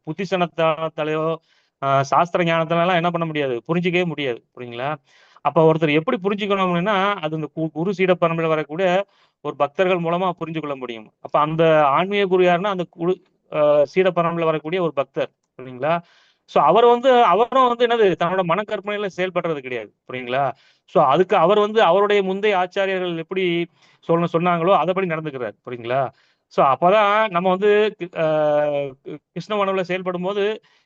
புத்திசனத்தாலேயோ சாஸ்திர ஞானத்தினால என்ன பண்ண முடியாது, புரிஞ்சிக்கவே முடியாது. புரியுங்களா. அப்ப ஒருத்தர் எப்படி புரிஞ்சுக்கணும் அப்படின்னா, அது இந்த குரு சீட பரம்பரையில் வரக்கூடிய ஒரு பக்தர்கள் மூலமா புரிஞ்சு கொள்ள முடியும். அப்ப அந்த ஆன்மீக குரு யாருன்னா அந்த குரு சீட பரம்பரையில் வரக்கூடிய ஒரு பக்தர். புரியுங்களா. சோ அவரும் வந்து என்னது தன்னோட மனக்கற்பனையில செயல்படுறது கிடையாது. புரியுங்களா. சோ அதுக்கு அவர் வந்து அவருடைய முந்தைய ஆச்சாரியர்கள் எப்படி சொன்னாங்களோ அதைப்படி நடந்துக்கிறார். புரியுங்களா. சோ அப்பதான் நம்ம வந்து கிருஷ்ண உணவுல செயல்படும் போது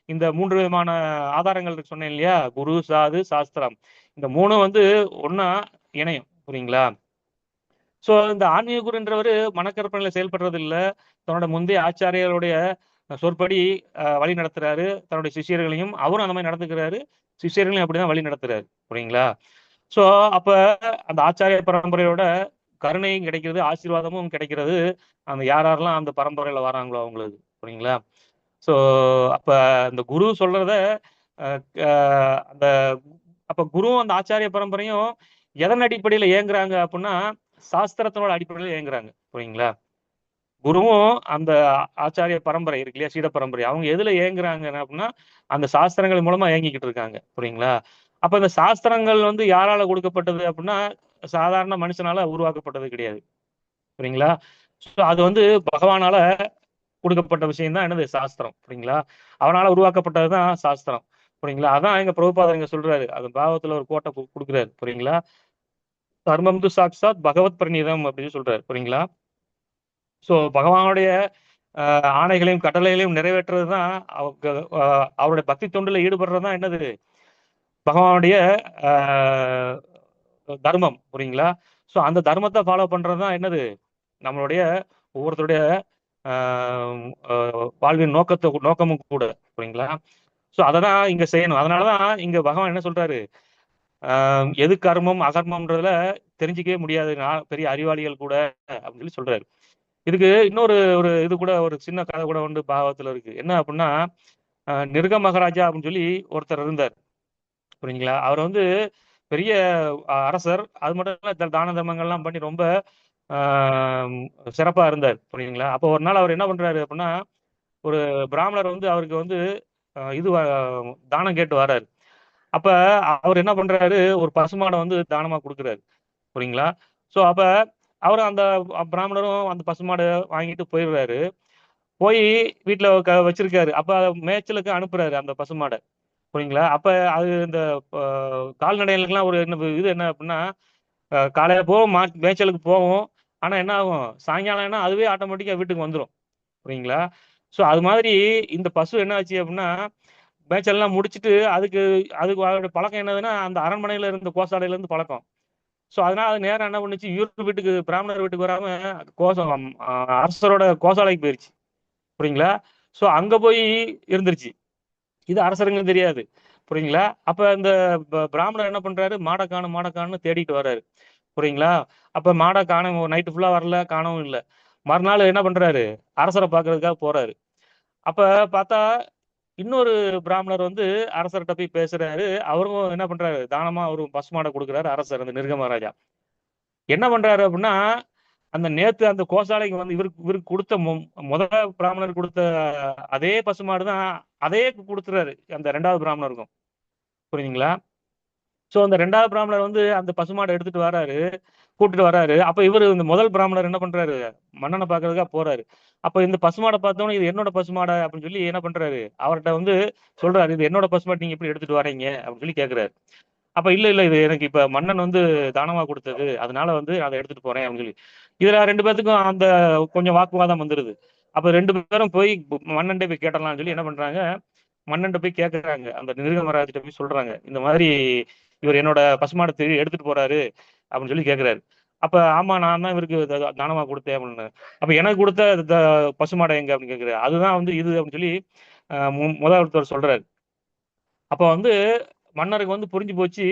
இந்த 3 விதமான ஆதாரங்கள் சொன்னேன் இல்லையா, குரு சாது சாஸ்திரம், இந்த 3 வந்து ஒன்னா இணையும். புரியுங்களா. சோ இந்த ஆன்மீக குருன்றவர் மனக்கற்பனையில செயல்படுறது இல்ல, தன்னோட முந்தைய ஆச்சாரியர்களுடைய சொற்படி வழி நடத்துறாரு. தன்னுடைய சிஷியர்களையும் அவரும் அந்த மாதிரி நடந்துக்கிறாரு, சிஷியர்களையும் அப்படிதான் வழி நடத்துறாரு. புரியுங்களா. சோ அப்ப அந்த ஆச்சாரிய பரம்பரையோட கருணையும் கிடைக்கிறது, ஆசீர்வாதமும் கிடைக்கிறது அந்த யாரெல்லாம் அந்த பரம்பரையில வராங்களோ அவங்களுக்கு. புரியுங்களா. சோ அப்ப அந்த குரு சொல்றத அந்த அப்ப குருவும் அந்த ஆச்சாரிய பரம்பரையும் எதன் அடிப்படையில இயங்குறாங்க அப்படின்னா சாஸ்திரத்தினோட அடிப்படையில இயங்குறாங்க. புரியுங்களா. குருவும் அந்த ஆச்சாரிய பரம்பரை இருக்கு இல்லையா, சீட பரம்பரை, அவங்க எதுல இயங்குறாங்க அப்படின்னா அந்த சாஸ்திரங்கள் மூலமா இயங்கிக்கிட்டு இருக்காங்க. புரியுங்களா. அப்ப இந்த சாஸ்திரங்கள் வந்து யாரால கொடுக்கப்பட்டது அப்படின்னா சாதாரண மனுஷனால உருவாக்கப்பட்டது கிடையாது. புரியுங்களா. அது வந்து பகவானால கொடுக்கப்பட்ட விஷயம் தான் என்னது சாஸ்திரம். புரியுங்களா. அவனால உருவாக்கப்பட்டதுதான் சாஸ்திரம். புரியுங்களா. அதான் எங்க பிரபுபாதர் இங்க சொல்றாரு, அது பாகவத்துல ஒரு கோட்டை கொடுக்குறாரு. புரியுங்களா. தர்மம் து சாட்சாத் பகவத் பிரணீதம் அப்படின்னு சொல்றாரு. புரியுங்களா. சோ பகவானுடைய ஆணைகளையும் கட்டளைகளையும் நிறைவேற்றுறதுதான் அவருடைய பக்தி தொண்டுல ஈடுபடுறதுதான் என்னது பகவானுடைய தர்மம். புரியுங்களா. சோ அந்த தர்மத்தை ஃபாலோ பண்றதுதான் என்னது நம்மளுடைய ஒவ்வொருத்தருடைய வாழ்வின் நோக்கமும் கூட. புரியுங்களா. சோ அததான் இங்க செய்யணும். அதனாலதான் இங்க பகவான் என்ன சொல்றாரு, எது கர்மம் அகர்மம்ன்றதுல தெரிஞ்சிக்கவே முடியாது பெரிய அறிவாளிகள் கூட அப்படின்னு சொல்லி சொல்றாரு. இதுக்கு இன்னொரு இது கூட ஒரு சின்ன கதை கூட வந்து பாகவத்துல இருக்கு. என்ன அப்படின்னா, நிருக மகாராஜா அப்படின்னு சொல்லி ஒருத்தர் இருந்தார். புரியுங்களா. அவர் வந்து பெரிய அரசர். அது மட்டும் இல்ல தான தர்மங்கள்லாம் பண்ணி ரொம்ப சிறப்பா இருந்தார். புரியுங்களா. அப்போ ஒரு நாள் அவர் என்ன பண்றாரு அப்படின்னா, ஒரு பிராமணர் வந்து அவருக்கு வந்து இது தானம் கேட்டு வர்றாரு. அப்ப அவர் என்ன பண்றாரு, ஒரு பசுமாடை வந்து தானமா கொடுக்குறாரு. புரியுங்களா. சோ அப்ப அவர் அந்த பிராமணரும் அந்த பசுமாடை வாங்கிட்டு போயிடுறாரு. போய் வீட்டுல வச்சிருக்காரு. அப்ப மேய்ச்சலுக்கு அனுப்புறாரு அந்த பசுமாடை. புரியுங்களா? அப்ப அது இந்த கால்நடைகளுக்கெல்லாம் ஒரு இது என்ன அப்படின்னா, காலையில போவோம், மேய்ச்சலுக்கு போவோம். ஆனா என்ன ஆகும், சாயங்காலம்னா அதுவே ஆட்டோமேட்டிக்கா வீட்டுக்கு வந்துடும். புரியுங்களா? ஸோ அது மாதிரி இந்த பசு என்ன ஆச்சு அப்படின்னா, மேய்ச்சல்லாம் முடிச்சுட்டு அதுக்கு அதோட பழக்கம் என்னதுன்னா, அந்த அரண்மனையில இருந்த கோசாலையில இருந்து பழக்கம். ஸோ அதனால அது நேரம் என்ன பண்ணுச்சு, இவர் வீட்டுக்கு பிராமணர் வீட்டுக்கு வராம கோசம் அரசரோட கோசாலைக்கு போயிருச்சு. புரியுங்களா? ஸோ அங்க போய் இருந்துருச்சு. இது அரசருங்க தெரியாது. புரியுங்களா? அப்ப இந்த பிராமணர் என்ன பண்றாரு, மாடை காணும் மாடை காணும்னு தேடிட்டு வர்றாரு. புரியுங்களா? அப்ப மாடை காணும், நைட்டு ஃபுல்லா வரல, காணவும் இல்லை. மறுநாள் என்ன பண்றாரு, அரசரை பார்க்கறதுக்காக போறாரு. அப்ப பார்த்தா இன்னொரு பிராமணர் வந்து அரசர்கிட்ட போய் பேசுறாரு. அவரும் என்ன பண்றாரு, தானமா ஒரு பசுமாடை கொடுக்குறாரு அரசர், அந்த நிருக மகாராஜா. என்ன பண்றாரு அப்படின்னா, அந்த நேத்து அந்த கோசாலைக்கு வந்து இவருக்கு கொடுத்த முதல் பிராமணர் கொடுத்த அதே பசுமாடு தான் அதே கொடுத்துறாரு அந்த ரெண்டாவது பிராமணருக்கும். புரியுதுங்களா? ஸோ அந்த ரெண்டாவது பிராமணர் வந்து அந்த பசுமாடை எடுத்துட்டு வராரு, கூட்டிட்டு வராரு. அப்ப இவர் இந்த முதல் பிராமணர் என்ன பண்றாரு, மன்னனை பார்க்கறதுக்காக போறாரு. அப்ப இந்த பசுமாடை பார்த்தோன்னே இது என்னோட பசுமாடை அப்படின்னு சொல்லி என்ன பண்றாரு, அவர்கிட்ட வந்து சொல்றாரு, இது என்னோட பசுமாடு, நீங்க எப்படி எடுத்துட்டு வரீங்க அப்படின்னு சொல்லி கேட்கிறாரு. அப்ப இல்ல இது எனக்கு இப்ப மன்னன் வந்து தானமா கொடுத்தது, அதனால வந்து அதை எடுத்துட்டு போறேன் அப்படின்னு சொல்லி இதுல ரெண்டு பேத்துக்கும் அந்த கொஞ்சம் வாக்குவாதம் வந்துருது. அப்ப ரெண்டு பேரும் போய் மன்னன்ட்ட போய் கேட்டலாம்னு சொல்லி என்ன பண்றாங்க, மன்னன்ட்ட போய் கேட்கறாங்க. அந்த நிருக மகாராஜிட்ட போய் சொல்றாங்க, இந்த மாதிரி இவர் என்னோட பசுமாடை எடுத்துட்டு போறாரு அப்படின்னு சொல்லி கேட்கிறாரு. அப்ப ஆமா, நான் தான் இவருக்கு தானமா கொடுத்தேன் அப்படின்னு. அப்ப எனக்கு கொடுத்த பசுமாடை எங்க அப்படின்னு கேட்கிறாரு. அதுதான் வந்து இது அப்படின்னு சொல்லி முதல்வர் சொல்றாரு. அப்ப வந்து மன்னருக்கு வந்து புரிஞ்சு போச்சு.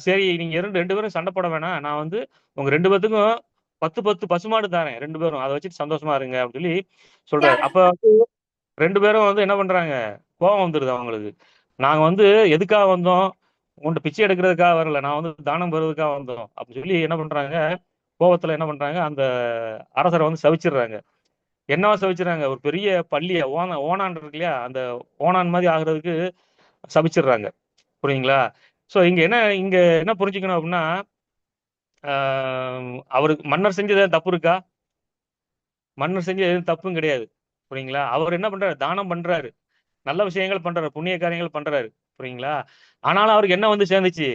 சரி, நீங்க ரெண்டு பேரும் சண்டை போட வேணாம், நான் வந்து உங்க ரெண்டு பேத்துக்கும் 10 பசுமாடு தாரேன், ரெண்டு பேரும் அதை வச்சுட்டு சந்தோஷமா இருங்க அப்படின்னு சொல்லி சொல்றாரு. அப்ப ரெண்டு பேரும் வந்து என்ன பண்றாங்க, கோபம் வந்துருது அவங்களுக்கு. நாங்க வந்து எதுக்காக வந்தோம், உன்கிட்ட பிச்சை எடுக்கிறதுக்காக வரல, நான் வந்து தானம் பெறுவதற்காக வந்தோம் அப்படின்னு சொல்லி என்ன பண்றாங்க, கோபத்துல என்ன பண்றாங்க, அந்த அரசரை வந்து சவிச்சிடுறாங்க. என்னவா சவிச்சிடுறாங்க, ஒரு பெரிய பள்ளிய ஓனான் இருக்கு இல்லையா, அந்த ஓனான் மாதிரி ஆகுறதுக்கு சபிச்சிடுறாங்க. புரியுங்களா? ஸோ இங்க என்ன புரிஞ்சுக்கணும் அப்படின்னா, அவருக்கு மன்னர் செஞ்சது தப்பு இருக்கா, மன்னர் செஞ்சது எதுவும் தப்பும் கிடையாது. புரியுங்களா? அவர் என்ன பண்றாரு, தானம் பண்றாரு, நல்ல விஷயங்கள் பண்றாரு, புண்ணிய காரியங்கள் பண்றாரு. புரியுங்களா? ஆனாலும் அவருக்கு என்ன வந்து சேர்ந்துச்சு,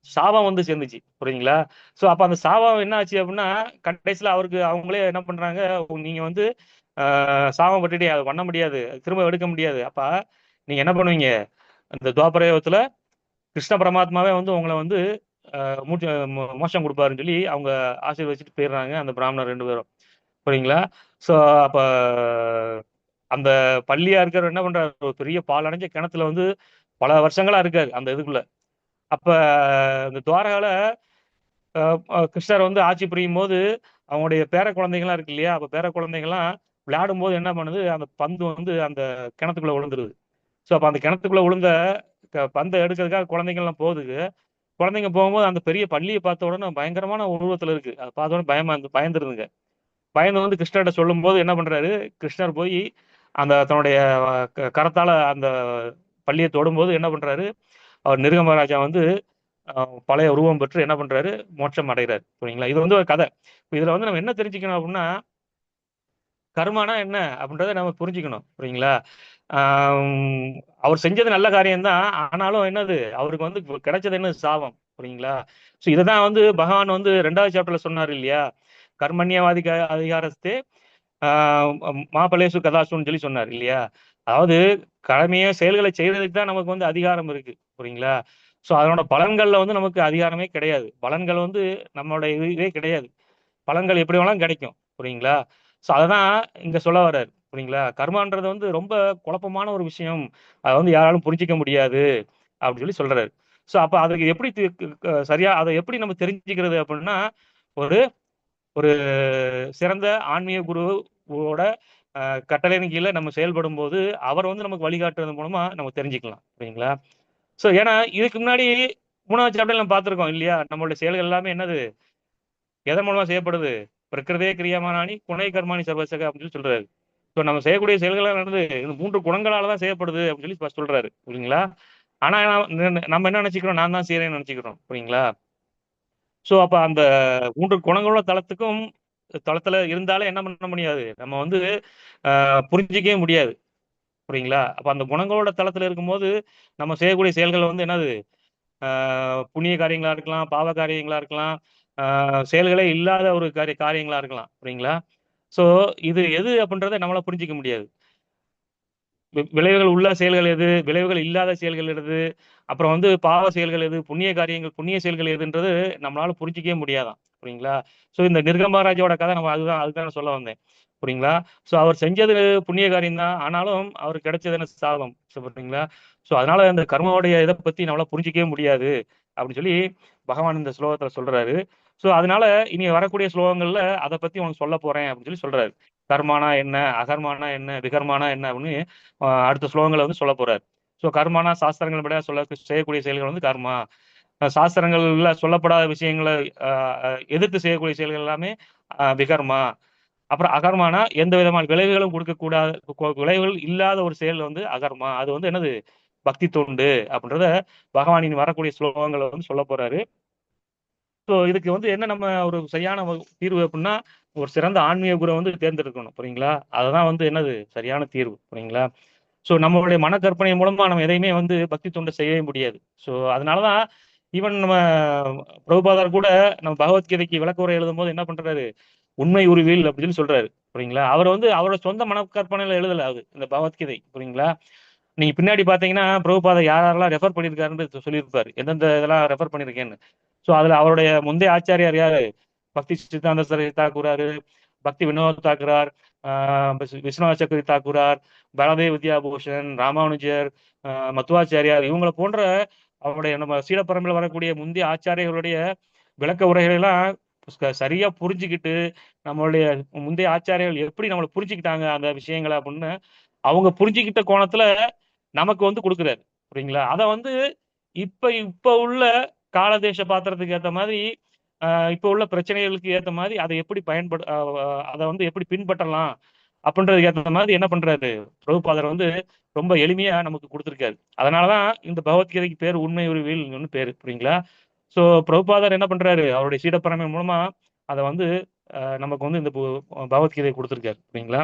சாபம் வந்து சேர்ந்துச்சு. புரியுங்களா? ஸோ அப்ப அந்த சாபம் என்ன ஆச்சு அப்படின்னா, கடைசியில் அவங்களே என்ன பண்றாங்க, நீங்க வந்து சாபம் பட்டுட்டே அதை பண்ண முடியாது, திரும்ப எடுக்க முடியாது. அப்ப நீங்க என்ன பண்ணுவீங்க, இந்த துவாபரயுகத்துல கிருஷ்ண பரமாத்மாவே வந்து உங்களை வந்து மோட்சம் கொடுப்பாருன்னு சொல்லி அவங்க ஆசீர்வதிச்சுட்டு போயிடுறாங்க அந்த பிராமணர் ரெண்டு பேரும். புரியுங்களா? ஸோ அப்ப அந்த பள்ளியா இருக்கிறவர் என்ன பண்றாரு, ஒரு பெரிய பால் அடைஞ்ச கிணத்துல வந்து பல வருஷங்களா இருக்காரு அந்த இதுக்குள்ள. அப்ப இந்த துவாரகால கிருஷ்ணர் வந்து ஆட்சி புரியும் போது அவங்களுடைய பேர குழந்தைகள்லாம் இருக்கு இல்லையா, அப்ப பேர குழந்தைகள்லாம் விளையாடும் போது என்ன பண்ணுது, அந்த பந்து வந்து அந்த கிணத்துக்குள்ள விழுந்துருது. ஸோ அப்ப அந்த கிணத்துக்குள்ள விழுந்த பந்தை எடுக்கிறதுக்காக குழந்தைங்கள்லாம் போகுது. குழந்தைங்க போகும்போது அந்த பெரிய பள்ளியை பார்த்த உடனே பயங்கரமான உருவத்துல இருக்கு, அதை பார்த்த உடனே பயந்துருதுங்க. பயந்து வந்து கிருஷ்ணர்கிட்ட சொல்லும் போது என்ன பண்றாரு, கிருஷ்ணர் போய் அந்த தன்னுடைய கரத்தால அந்த பள்ளியை தொடும்போது என்ன பண்றாரு, அவர் நிருக மகாராஜா வந்து பழைய உருவம் பெற்று என்ன பண்றாரு, மோட்சம் அடைகிறாரு. புரியுங்களா? இது வந்து ஒரு கதை. இதுல வந்து நம்ம என்ன தெரிஞ்சுக்கணும் அப்படின்னா, கர்மானா என்ன அப்படின்றத நம்ம புரிஞ்சுக்கணும். புரியுங்களா? அவர் செஞ்சது நல்ல காரியம்தான், ஆனாலும் என்னது, அவருக்கு வந்து கிடைச்சது என்ன, சாபம். புரியுங்களா? ஸோ இதைதான் வந்து பகவான் வந்து 2வது சாப்டர்ல சொன்னார் இல்லையா, கர்மண்யவாதி அதிகாரஸ்தே மாபலேசு கதாசுன்னு சொல்லி சொன்னார் இல்லையா. அதாவது கடமைய செயல்களை செய்யறதுக்கு தான் நமக்கு வந்து அதிகாரம் இருக்கு. புரியுங்களா? ஸோ அதனோட பலன்கள்ல வந்து நமக்கு அதிகாரமே கிடையாது. பலன்கள் வந்து நம்மளோட இதே கிடையாது. பலன்கள் எப்படி வேணாலும் கிடைக்கும். புரியுங்களா? ஸோ அததான் இங்க சொல்ல வர்றாரு. புரியுங்களா? கர்மான்றது வந்து ரொம்ப குழப்பமான ஒரு விஷயம், அதை வந்து யாராலும் புரிஞ்சிக்க முடியாது அப்படின்னு சொல்லி சொல்றாரு. ஸோ அப்ப அதுக்கு எப்படி சரியா அதை எப்படி நம்ம தெரிஞ்சுக்கிறது அப்படின்னா, ஒரு ஒரு சிறந்த ஆன்மீக குருவோட கட்டளையின் கீழே நம்ம செயல்படும் போது அவர் வந்து நமக்கு வழிகாட்டுறது மூலமா நம்ம தெரிஞ்சுக்கலாம். சரிங்களா? ஸோ ஏன்னா இதுக்கு முன்னாடி 3வது சாப்டர்ல நம்ம பார்த்திருக்கோம் இல்லையா, நம்மளுடைய செயல்கள் எல்லாமே என்னது, எதன் மூலமா செய்யப்படுது, பிரகிருதே கிரியாமானி குணை கர்மானி சர்வசக அப்படின்னு சொல்றாரு. ஸோ நம்ம செய்யக்கூடிய செயல்கள் நடந்து இந்த 3 குணங்களால தான் செய்யப்படுது அப்படின்னு சொல்லி சொல்றாரு. புரியுங்களா? ஆனா நம்ம என்ன நினைச்சுக்கிறோம், நான் தான் செய்யறேன்னு நினைச்சுக்கிறோம். புரியுங்களா? ஸோ அப்ப அந்த 3 குணங்களோட தளத்துல இருந்தாலே என்ன பண்ண முடியாது, நம்ம வந்து புரிஞ்சிக்கவே முடியாது. புரியுங்களா? அப்ப அந்த குணங்களோட தளத்துல இருக்கும்போது நம்ம செய்யக்கூடிய செயல்கள் வந்து என்னது, புண்ணிய காரியங்களா இருக்கலாம், பாவ காரியங்களா இருக்கலாம், செயல்களே இல்லாத ஒரு காரியங்களா இருக்கலாம். புரியுங்களா? ஸோ இது எது அப்படின்றத நம்மளால புரிஞ்சிக்க முடியாது. விளைவுகள் உள்ள செயல்கள் எது, விளைவுகள் இல்லாத செயல்கள் எது, அப்புறம் வந்து பாவ செயல்கள் எது, புண்ணிய செயல்கள் எதுன்றது நம்மளால புரிஞ்சிக்கவே முடியாதான். புரியுங்களா? ஸோ இந்த நிர்கமராஜோட கதை நம்ம அதுதான் சொல்ல வந்தேன். புரியுங்களா? ஸோ அவர் செஞ்சது புண்ணிய காரியம் தான், ஆனாலும் அவருக்கு கிடைச்சது என்ன, சாபம். ஸோ புரியுங்களா? ஸோ அதனால இந்த கர்மாவுடைய இதை பத்தி நம்மளால புரிஞ்சிக்கவே முடியாது அப்படின்னு சொல்லி பகவான் இந்த ஸ்லோகத்துல சொல்றாரு. ஸோ அதனால இனி வரக்கூடிய ஸ்லோகங்கள்ல அதை பத்தி உனக்கு சொல்ல போறேன் அப்படின்னு சொல்லி சொல்றாரு. கர்மானா என்ன, அகர்மானா என்ன, விகர்மானா என்ன அப்படின்னு அடுத்த ஸ்லோகங்களை வந்து சொல்ல போறாரு. ஸோ கர்மானா சாஸ்திரங்கள் படி செய்யக்கூடிய செயல்கள் வந்து கர்மா. சாஸ்திரங்கள்ல சொல்லப்படாத விஷயங்களை எதிர்த்து செய்யக்கூடிய செயல்கள் எல்லாமே விகர்மா. அப்புறம் அகர்மானா எந்த விதமான விளைவுகளும் கொடுக்கக்கூடாத, விளைவுகள் இல்லாத ஒரு செயல் வந்து அகர்மா. அது வந்து என்னது, பக்தி தொண்டு அப்படின்றத பகவானின் வரக்கூடிய ஸ்லோகங்களை வந்து சொல்ல போறாரு. ஸோ இதுக்கு வந்து என்ன நம்ம ஒரு சரியான தீர்வு அப்படின்னா, ஒரு சிறந்த ஆன்மீக குரு வந்து தேர்ந்தெடுக்கணும். புரியுங்களா? அதுதான் வந்து என்னது சரியான தீர்வு. புரியுங்களா? ஸோ நம்மளுடைய மனக்கற்பனை மூலமா நம்ம எதையுமே வந்து பக்தி தொண்டை செய்யவே முடியாது. ஸோ அதனாலதான் ஈவன் நம்ம பிரபுபாதர் கூட நம்ம பகவத்கீதைக்கு விளக்க உரை எழுதும் போது என்ன பண்றாரு, உண்மை உருவில் அப்படின்னு சொல்றாரு. புரியுங்களா? அவர் வந்து அவரோட சொந்த மனக்கற்பனையில எழுதல அது இந்த பகவத்கீதை. புரியுங்களா? நீங்க பின்னாடி பாத்தீங்கன்னா பிரபுபாதர் யாரெல்லாம் ரெஃபர் பண்ணியிருக்காருன்னு சொல்லியிருப்பாரு, எந்தெந்த இதெல்லாம் ரெஃபர் பண்ணியிருக்கேன்னு. ஸோ அதுல அவருடைய முந்தைய ஆச்சாரியார் யாரு, பக்தி சித்தாந்த சரஸ்வதி தாக்கூராரு, பக்தி வினோத் தாக்குரார், விஸ்வநாத் சக்கரி தாக்கூரார், பலதேவ் வித்யாபூஷன், ராமானுஜர், மத்துவாச்சாரியார், இவங்களை போன்ற அவருடைய நம்ம சீடப்பரம்பில் வரக்கூடிய முந்தைய ஆச்சாரியர்களுடைய விளக்க உரைகளை எல்லாம் சரியா புரிஞ்சுக்கிட்டு, நம்மளுடைய முந்தைய ஆச்சாரியர்கள் எப்படி நம்மளை புரிஞ்சுக்கிட்டாங்க அந்த விஷயங்களை அப்படின்னு அவங்க புரிஞ்சுக்கிட்ட கோணத்துல நமக்கு வந்து கொடுக்குறாரு. புரியுங்களா? அதை வந்து இப்ப உள்ள காலதேச பாத்திரத்துக்கு ஏற்ற மாதிரி, இப்ப உள்ள பிரச்சனைகளுக்கு ஏற்ற மாதிரி அதை எப்படி அதை வந்து எப்படி பின்பற்றலாம் அப்படின்றதுக்கு ஏற்ற மாதிரி என்ன பண்றாரு பிரபுபாதர் வந்து ரொம்ப எளிமையா நமக்கு கொடுத்துருக்காரு. அதனாலதான் இந்த பகவத்கீதைக்கு பேர் உண்மை உருவில் பேரு. புரியுங்களா? ஸோ பிரபுபாதர் என்ன பண்றாரு, அவருடைய சீடப்பரமை மூலமா அதை வந்து நமக்கு வந்து இந்த பகவத்கீதை கொடுத்துருக்காரு. புரியுங்களா?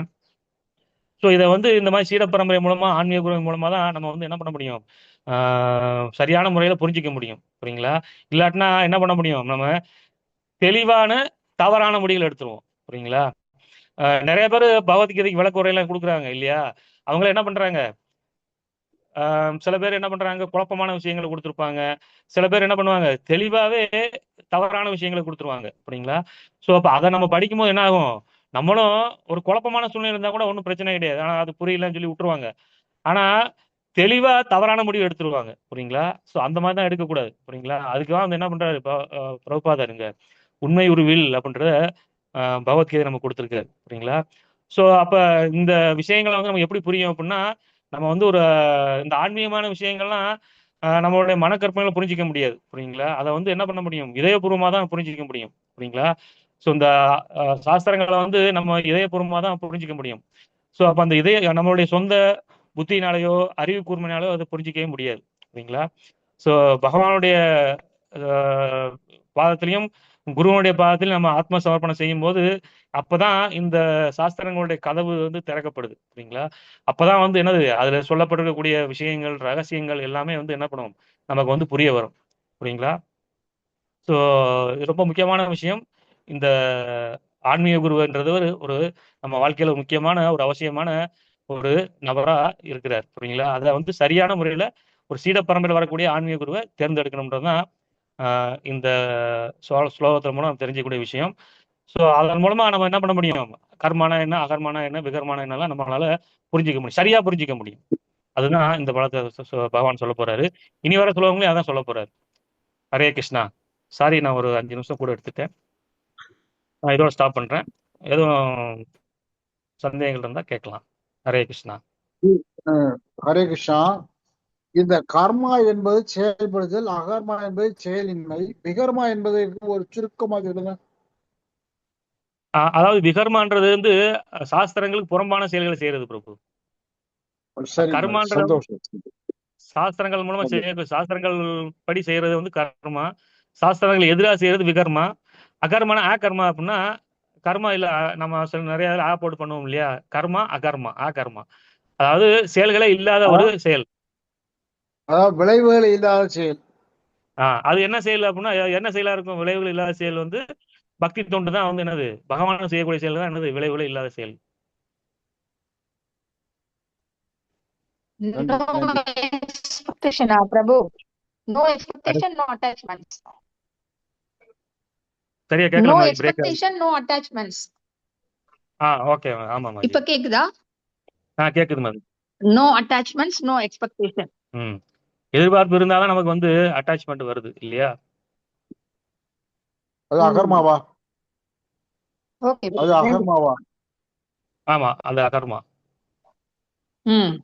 ஸோ இதை வந்து இந்த மாதிரி சீடப்பரம்பரை மூலமா, ஆன்மீக குரு மூலமா தான் நம்ம வந்து என்ன பண்ண முடியும், சரியான முறையில புரிஞ்சிக்க முடியும். புரியுங்களா? இல்லாட்டினா என்ன பண்ண முடியும், நம்ம தெளிவான தவறான முடிவுகள் எடுத்துருவோம். புரியுங்களா? நிறைய பேர் பகவத்கீதைக்கு விளக்க உரையெல்லாம் கொடுக்குறாங்க இல்லையா, அவங்க என்ன பண்றாங்க, சில பேர் என்ன பண்றாங்க, குழப்பமான விஷயங்களை கொடுத்துருப்பாங்க. சில பேர் என்ன பண்ணுவாங்க, தெளிவாவே தவறான விஷயங்களை கொடுத்துருவாங்க. புரியுங்களா? ஸோ அப்ப அதை நம்ம படிக்கும்போது என்ன ஆகும், நம்மளும் ஒரு குழப்பமான சூழ்நிலை இருந்தா கூட ஒன்றும் பிரச்சனை கிடையாது, ஆனா அது புரியலன்னு சொல்லி விட்டுருவாங்க. ஆனா தெளிவா தவறான முடிவு எடுத்துருவாங்க. புரியுங்களா? ஸோ அந்த மாதிரி தான் எடுக்கக்கூடாது. புரியுங்களா? அதுக்குதான் வந்து என்ன பண்றாரு பிரபுபாதருங்க உண்மை உருவில் அப்படின்றத பகவத்கீதை நம்ம கொடுத்துருக்காரு. புரியுங்களா? ஸோ அப்ப இந்த விஷயங்களை வந்து நம்ம எப்படி புரியும் அப்படின்னா, நம்ம வந்து ஒரு இந்த ஆன்மீகமான விஷயங்கள்லாம் நம்மளுடைய மனக்கற்பனைகளை புரிஞ்சிக்க முடியாது. புரியுங்களா? அதை வந்து என்ன பண்ண முடியும், இதயபூர்வமாக தான் புரிஞ்சிக்க முடியும். புரியுங்களா? ஸோ இந்த சாஸ்திரங்களை வந்து நம்ம இதயபூர்வமாக தான் புரிஞ்சிக்க முடியும். ஸோ அப்போ அந்த நம்மளுடைய சொந்த புத்தினாலேயோ அறிவு கூர்மையினாலோ அதை புரிஞ்சிக்கவே முடியாது. சரிங்களா? ஸோ பகவானுடைய பாதத்திலையும் குருவனுடைய பாதத்திலையும் நம்ம ஆத்ம சமர்ப்பணம் செய்யும் போது அப்பதான் இந்த சாஸ்திரங்களுடைய கதவு வந்து திறக்கப்படுது. சரிங்களா? அப்பதான் வந்து என்னது, அதுல சொல்லப்பட்டிருக்கக்கூடிய விஷயங்கள், ரகசியங்கள் எல்லாமே வந்து என்ன பண்ணும், நமக்கு வந்து புரிய வரும். புரியுங்களா? ஸோ இது ரொம்ப முக்கியமான விஷயம். இந்த ஆன்மீக குருன்றது ஒரு நம்ம வாழ்க்கையில முக்கியமான ஒரு அவசியமான ஒரு நபரா இருக்கிறார். புரியுங்களா? அதை வந்து சரியான முறையில ஒரு சீட பரம்பரையில் வரக்கூடிய ஆன்மீக குருவை தேர்ந்தெடுக்கணும்ன்றதுதான் இந்த ஸ்லோகத்தின் மூலம் நம்ம தெரிஞ்சக்கூடிய விஷயம். ஸோ அதன் மூலமா நம்ம என்ன பண்ண முடியும், கர்மானா என்ன, அகர்மானா என்ன, விகர்மானா என்னெல்லாம் நம்மளால புரிஞ்சிக்க முடியும், சரியா புரிஞ்சிக்க முடியும். அதுதான் இந்த படத்தை பகவான் சொல்ல போறாரு. இனி வர ஸ்லோகங்களையும் அதான் சொல்ல போறாரு. ஹரே கிருஷ்ணா. சாரி, நான் ஒரு 5 நிமிஷம் கூட எடுத்துட்டேன். நான் இதோட ஸ்டாப் பண்றேன். எதுவும் சந்தேகங்கள் இருந்தா கேட்கலாம். ஹரே கிருஷ்ணா. ஹரே கிருஷ்ணா. இந்த கர்மா என்பது செயல்படுதல், அகர்மா என்பது செயலின்மை, விகர்மா என்பதற்கு ஒரு சுருக்கமாக சொல்லுங்க. அதாவது விகர்மான்றது வந்து சாஸ்திரங்களுக்கு புறம்பான செயல்களை செய்யறது பிரபு. கர்மான்றது சாஸ்திரங்கள் மூலமா சாஸ்திரங்கள் படி செய்யறது வந்து கர்மா, சாஸ்திரங்கள் எதிராக செய்யறது விகர்மா. அகர்மான ஆகர்மா அப்படின்னா, கர்மா இல்ல நம்ம நிறைய ஆ போட்டு பண்ணுவோம் இல்லையா, கர்மா அகர்மா. ஆகர்மா அதாவது செயல்களே இல்லாத ஒரு செயல். அதாவது விளைவுகள் இல்லாத செயல். அது என்ன செயல் அப்படின்னா என்ன செயலா இருக்கும்? விளைவுகள் இல்லாத செயல் வந்து பக்தி தொண்டு தான் வந்து என்னது, பகவான் செய்யக்கூடிய செயல் தான் என்னது, விளைவுகளே இல்லாத செயல். நன்றி No நன்றி. expectation, Prabhu. No expectation, no attachments. சரியா கேட்கல No மாதிரி break. expectation, no attachments. Okay, ஆமா மாதிரி. இப்ப கேக்குதா? கேக்குது மாதிரி. No attachments, no expectation. எதிர்பார்ப்பு இருந்தாதான் நமக்கு வந்து அட்டாச்மெண்ட் வருது இல்லையா? அது அகர்மாவா? Okay. அது அகர்மாவா? ஆமா, அது அகர்மா. ம்.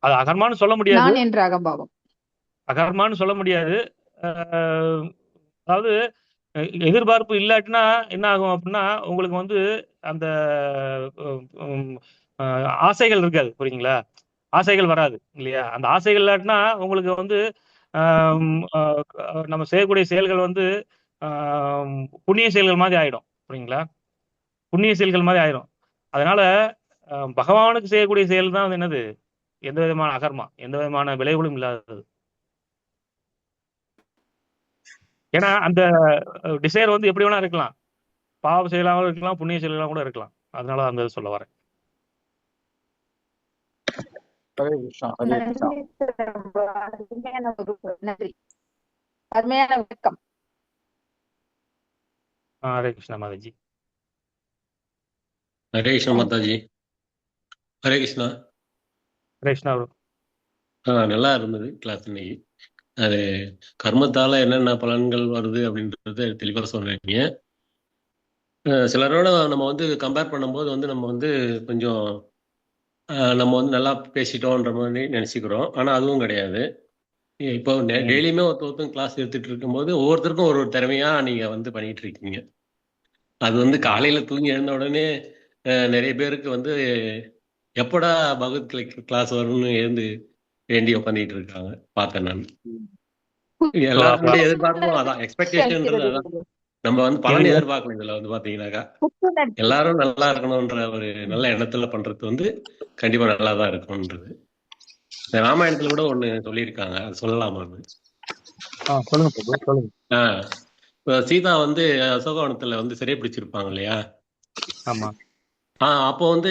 அது அகர்மான்னு சொல்ல முடியாது. நான் என்ற அகம்பாவம். அகர்மான்னு சொல்ல முடியாது. அஹ், அதாவது எதிர்பார்ப்பு இல்லாட்டினா என்ன ஆகும் அப்படின்னா உங்களுக்கு வந்து அந்த ஆசைகள் இருக்காது, புரியுங்களா? ஆசைகள் வராது இல்லையா? அந்த ஆசைகள் இல்லாட்டினா உங்களுக்கு வந்து நம்ம செய்யக்கூடிய செயல்கள் வந்து புண்ணிய செயல்கள் மாதிரி ஆயிடும், புரியுங்களா? புண்ணிய செயல்கள் மாதிரி ஆயிடும். அதனால பகவானுக்கு செய்யக்கூடிய செயல் தான் வந்து என்னது, எந்த விதமான அகர்மா, எந்த விதமான விளைவுகளும் இல்லாதது. ஏன்னா அந்த டிசைர் வந்து எப்படி வேணா இருக்கலாம், பாவ செயலாகவும் இருக்கலாம், புண்ணிய செயலாகவும் கூட இருக்கலாம். அதனால அந்த சொல்ல வரேன். ஹரே கிருஷ்ணா ஹரே கிருஷ்ணா. அருமையான நன்றி, அருமையான விளக்கம். ஹரே கிருஷ்ணா மாதாஜி. ஹரே கிருஷ்ணா மாதாஜி. ஹரே கிருஷ்ணா. ஹரே கிருஷ்ணா. நல்லா இருந்தது கிளாஸ் இன்னைக்கு. அது கர்மத்தால என்னென்ன பலன்கள் வருது அப்படின்றத தெளிவாக சொல்றீங்க. சிலரோட நம்ம வந்து கம்பேர் பண்ணும்போது வந்து நம்ம வந்து கொஞ்சம் நம்ம வந்து நல்லா பேசிட்டோன்ற மாதிரி நினைச்சுக்கிறோம். ஆனா அதுவும் கிடையாது. இப்போ டெய்லியுமே ஒருத்தருக்கும் கிளாஸ் எடுத்துட்டு இருக்கும்போது ஒவ்வொருத்தருக்கும் ஒரு திறமையா நீங்க வந்து பண்ணிட்டு இருக்கீங்க. அது வந்து காலையில தூங்கி எழுந்த உடனே நிறைய பேருக்கு வந்து எப்படா பகவத்கீதை கிளாஸ் வரும்னு எழுந்து வேண்டி உட்காந்துட்டு இருக்காங்க, பார்த்தேன் நான். எல்லாருடைய எதிர்பார்ப்பும் அதான், எக்ஸ்பெக்டேஷன்ன்றது அதான். நம்ம வந்து பலன் எதிர்பார்க்கணும். இதுல வந்து பாத்தீங்கன்னாக்கா எல்லாரும் நல்லா இருக்கணும்ன்ற ஒரு நல்ல எண்ணத்துல பண்றது வந்து கண்டிப்பா நல்லா தான் இருக்கணும்ன்றது. இந்த ராமாயணத்துல கூட ஒண்ணு சொல்லியிருக்காங்க, அது சொல்லலாமா? இப்போ சீதா வந்து அசோகவனத்துல வந்து சிறை பிடிச்சிருப்பாங்க இல்லையா? ஆமா. அப்போ வந்து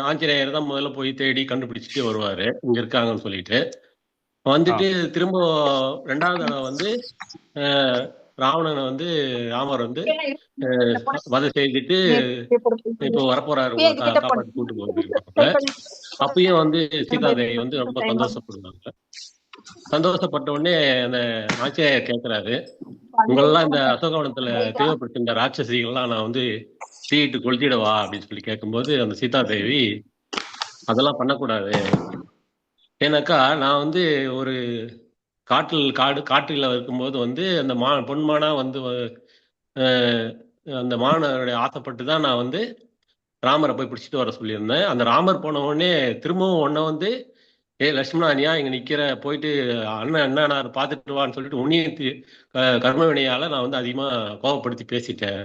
ஆஞ்சநேயர் தான் முதல்ல போய் தேடி கண்டுபிடிச்சிட்டு வருவாரு, இங்க இருக்காங்கன்னு சொல்லிட்டு. வந்துட்டு திரும்ப ரெண்டாவது தடவை வந்து ராவணனை வந்து ராமர் வந்து வதை செய்துட்டு இப்போ வரப்போறாரு காப்பாற்றி கூட்டு போயிருப்பாங்க. அப்பயும் வந்து சீதாதேவி வந்து ரொம்ப சந்தோஷப்படுவாங்க. சந்தோஷப்பட்ட உடனே அந்த ஆஞ்சநேயர் கேட்கிறாரு, உங்களெல்லாம் இந்த அசோகவனத்துல தீவிரப்படுத்த இந்த ராட்சசிகள்லாம் நான் வந்து தீயிட்டு கொளுத்திடவா அப்படின்னு சொல்லி கேட்கும்போது அந்த சீதாதேவி அதெல்லாம் பண்ணக்கூடாது. ஏன்னாக்கா நான் வந்து ஒரு காட்டுல இருக்கும்போது வந்து அந்த பொன்மானா வந்து அந்த மானோடைய ஆசைப்பட்டு தான் நான் வந்து ராமரை போய் பிடிச்சிட்டு வர சொல்லியிருந்தேன். அந்த ராமர் போன உடனே திரும்பவும் உன்னை வந்து லட்சுமணானியா இங்க நிக்கிற, போயிட்டு அண்ணன் அண்ணனார் பார்த்துட்டு வான்னு சொல்லிட்டு உன்னையும் கர்ம வினையால நான் வந்து அதிகமா கோபப்படுத்தி பேசிட்டேன்.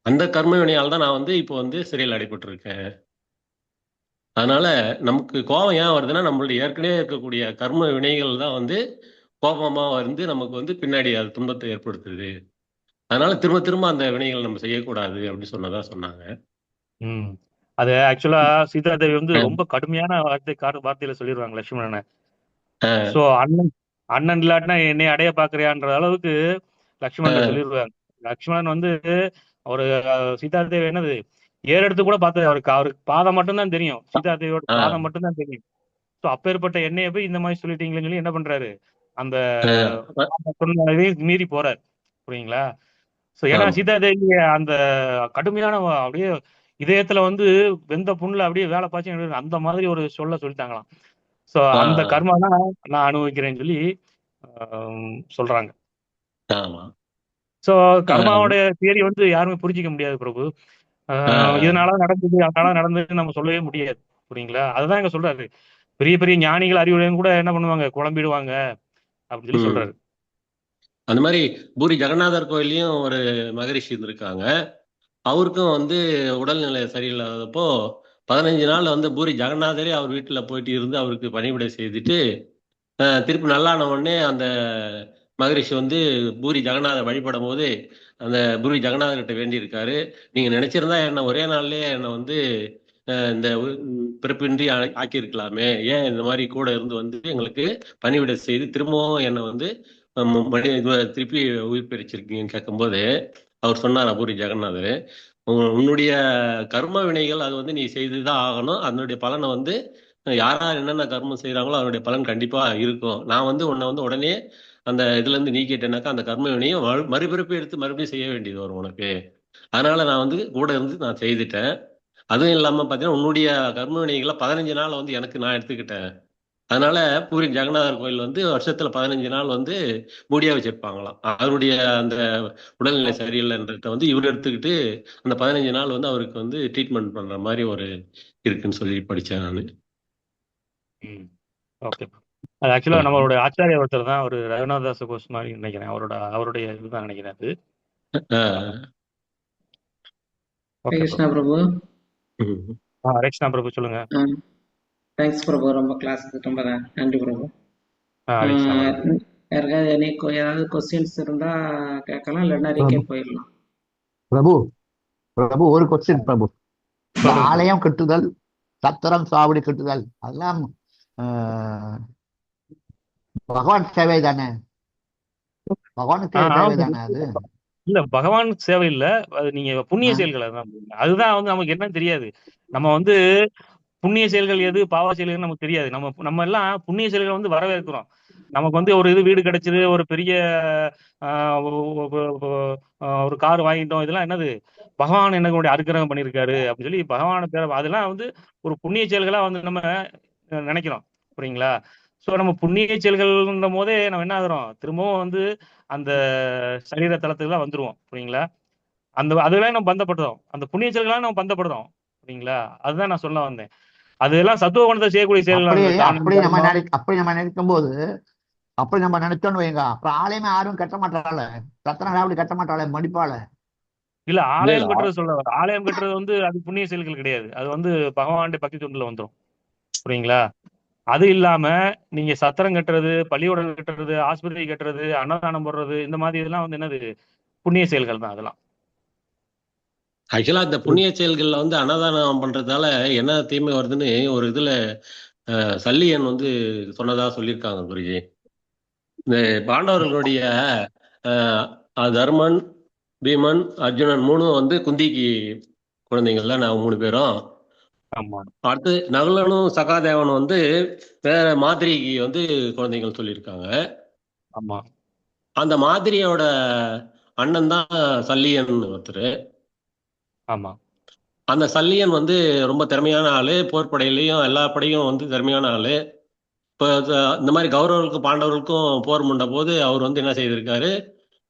அந்த கர்ம வினையால் தான் நான் வந்து இப்போ வந்து சிறையில் அடைபட்டு இருக்கேன். அதனால நமக்கு கோபம் ஏன் வருதுன்னா நம்மளுடைய ஏற்கனவே இருக்கக்கூடிய கர்ம வினைகள் தான் வந்து கோபமா வந்து நமக்கு வந்து பின்னாடி அது துன்பத்தை ஏற்படுத்துது. அதனால திரும்ப திரும்ப அந்த வினைகள் நம்ம செய்யக்கூடாது அப்படின்னு சொன்னாங்க. அது ஆக்சுவலா சீதாதேவி வந்து ரொம்ப கடுமையான வார்த்தையில சொல்லிடுவாங்க லட்சுமணனை. சோ அண்ணன் இல்லாட்டினா என்னை அடைய பாக்குறியான்ற அளவுக்கு லட்சுமணன் சொல்லிடுவாங்க. லட்சுமணன் வந்து ஒரு சீதாதேவி என்னது ஏறெடுத்து கூட பார்த்தது அவருக்கு பாதம் மட்டும்தான் தெரியும், சீதாதேவியோட பாதம் மட்டும்தான் தெரியும். ஸோ அப்பேற்பட்ட எண்ணெயை போய் இந்த மாதிரி சொல்லிட்டீங்களேன்னு சொல்லி என்ன பண்றாரு, அந்த மீறி போறாரு, புரியுங்களா? ஸோ ஏன்னா சீதாதேவி அந்த கடுமையான அப்படியே இதயத்துல வந்து வெந்த புண்ணுல அப்படியே வேலை பாய்ச்சி அந்த மாதிரி ஒரு சொல்லிட்டாங்களாம். ஸோ அந்த கர்மா தான் நான் அனுபவிக்கிறேன்னு சொல்லி சொல்றாங்க. ஸோ கர்மாவோட தியரி வந்து யாருமே புரிஞ்சிக்க முடியாது பிரபு. இதனால நடந்தது அதனால நடந்தது நம்ம சொல்லவே முடியாது, புரியுங்களா? அதுதான் இங்க சொல்றாரு. பெரிய பெரிய ஞானிகள் அறிவுரையும் கூட என்ன பண்ணுவாங்க, குழம்பிடுவாங்க அப்படின்னு சொல்லி சொல்றாரு. அந்த மாதிரி பூரி ஜெகநாதர் கோயிலையும் ஒரு மகரிஷி இருந்திருக்காங்க. அவருக்கும் வந்து உடல்நிலை சரியில்லாதப்போ 15 நாள் வந்து பூரி ஜெகநாதரே அவர் வீட்டுல போயிட்டு இருந்து அவருக்கு பணிவிடை செய்துட்டு திருப்பி நல்லான உடனே அந்த மகரிஷி வந்து பூரி ஜெகநாதர் வழிபடும் போது அந்த பூரி ஜெகநாதர்கிட்ட வேண்டி இருக்காரு, நீங்க நினைச்சிருந்தா என்ன ஒரே நாள்லயே என்னை வந்து இந்த பிறப்பின்றி ஆக்கியிருக்கலாமே, ஏன் இந்த மாதிரி கூட இருந்து வந்து எங்களுக்கு பணிவிடை செய்து திரும்பவும் என்னை வந்து திருப்பி உயிர் பிரிச்சிருக்கீங்கன்னு கேட்கும்போது அவர் சொன்னார் பூரி ஜெகநாதர், உன்னுடைய கர்ம வினைகள் அது வந்து நீ செய்துதான் ஆகணும், அதனுடைய பலனை வந்து யாரா என்னென்ன கர்மம் செய்யறாங்களோ அதனுடைய பலன் கண்டிப்பா இருக்கும். நான் வந்து உன்னை வந்து உடனே அந்த இதுல இருந்து நீக்கிட்டேனாக்கா அந்த கர்ம வினையும் மறுபிறப்பு எடுத்து மறுபடியும் செய்ய வேண்டியது வரும் உனக்கு. அதனால நான் வந்து கூட இருந்து நான் செய்துட்டேன். அதுவும் இல்லாம பாத்தீங்கன்னா உன்னுடைய கர்ம வினைகளை 15 நாள் வந்து எனக்கு நான் எடுத்துக்கிட்டேன். அதனால பூரி ஜெகநாதர் கோயில் வந்து வருஷத்துல 15 நாள் வந்து மூடியா வச்சிருப்பாங்களாம். அவருடைய அந்த உடல்நிலை சரியில்லைன்றத வந்து இவர் எடுத்துக்கிட்டு அந்த 15 நாள் வந்து அவருக்கு வந்து ட்ரீட்மெண்ட் பண்ற மாதிரி ஒரு இருக்குன்னு சொல்லி படிச்சேன் நானு. ஓகே. அது ஆக்சுவலா நம்மளோட ஆச்சாரிய ஒருத்தர் தான் ஒரு ரகுநாதாச கோஷ் மாதிரி நினைக்கிறேன், அவருடைய இதுதான் நினைக்கிறேன் அது. கிருஷ்ணா பிரபு. கிருஷ்ணா பிரபு சொல்லுங்க. தேங்க்ஸ் பிரபு, ரொம்ப கிளாஸ்க்கு ரொம்ப நன்றி பிரபு. யாருக்காவது ஏதாவது கொஸ்டின்ஸ் இருந்தா கேட்கலாம், இல்லைன்னா ரீகேப் போயிடலாம். பிரபு ஒரு கொஸ்டின் பிரபு. ஆலயம் கட்டுதல், சத்திரம் சாவடி கட்டுதல் அதெல்லாம் பகவான் சேவை தானே? பகவானுக்கு சேவை தானே அது? இல்ல, பகவான் சேவை இல்ல, அது நீங்க புண்ணிய செயல்கள். அதுதான் வந்து நமக்கு என்னன்னு தெரியாது. நம்ம வந்து புண்ணிய செயல்கள் எது பாவ செயல்கள் நமக்கு தெரியாது. நம்ம எல்லாம் புண்ணிய செயல்கள் வந்து வரவேற்கிறோம். நமக்கு வந்து ஒரு வீடு கிடைச்சது, ஒரு பெரிய ஒரு கார் வாங்கிட்டோம், இதெல்லாம் என்னது பகவான் எனக்கு அனுக்கிரகம் பண்ணியிருக்காரு அப்படின்னு சொல்லி பகவான அதெல்லாம் வந்து ஒரு புண்ணிய செயல்களா வந்து நம்ம நினைக்கிறோம். புரியுங்களா? ஸோ நம்ம புண்ணிய செயல்கள்ன்ற போதே நம்ம என்ன ஆகுறோம், திரும்பவும் வந்து அந்த சரீர தளத்துக்குலாம் வந்துருவோம். புரியுங்களா? அதெல்லாம் நம்ம பந்தப்படுறோம், அந்த புண்ணிய செயல்களாக நம்ம பந்தப்படுறோம். புரியுங்களா? அதுதான் நான் சொல்ல வந்தேன். அதெல்லாம் சத்துவ குணத்தை செய்யக்கூடிய செயல்கள். அப்படி நம்ம நினைக்கும் போது அப்படி நம்ம நினைச்சோன்னு வைங்க, அப்புறம் ஆலயமே யாரும் கட்ட மாட்டாள, ரத்தன அப்படி கட்ட மாட்டாள மடிப்பாள. இல்ல, ஆலயம் கட்டுறது சொல்ல, ஆலயம் கட்டுறது வந்து அது புண்ணிய செயல்கள் கிடையாது, அது வந்து பகவானுடைய பக்தி தொண்டுல வந்துடும். புரியுங்களா? அது இல்லாம நீங்க சத்திரம் கட்டுறது, பள்ளியோடம் கட்டுறது, ஆஸ்பத்திரி கட்டுறது, அன்னதானம் போடுறது, இந்த மாதிரி இதெல்லாம் வந்து என்னது புண்ணிய செயல்கள் தான். அதெல்லாம் ஆக்சுவலா இந்த புண்ணிய செயல்கள்ல வந்து அன்னதானம் பண்றதால என்ன தீமை வருதுன்னு ஒரு இதுல சல்லியன் வந்து சொன்னதா சொல்லியிருக்காங்க குருஜி. இந்த பாண்டவர்களுடைய தர்மன், பீமன், அர்ஜுனன் 3 வந்து குந்திக்கு குழந்தைங்கள்ல நான் 3 பேரும். அடுத்து நகுலனும் சகாதேவனும் வந்து வேற மாதிரிக்கு வந்து குழந்தைகள் சொல்லியிருக்காங்க. ஆமா, அந்த மாதிரியோட அண்ணன் தான் சல்லியன் ஒருத்தர். ஆமா, அந்த சல்லியன் வந்து ரொம்ப திறமையான ஆளு, போர்ப்படையிலையும் எல்லா படையும் வந்து திறமையான ஆளு. இப்போ இந்த மாதிரி கௌரவர்களுக்கும் பாண்டவர்களுக்கும் போர் முண்ட போது அவர் வந்து என்ன செய்திருக்காரு,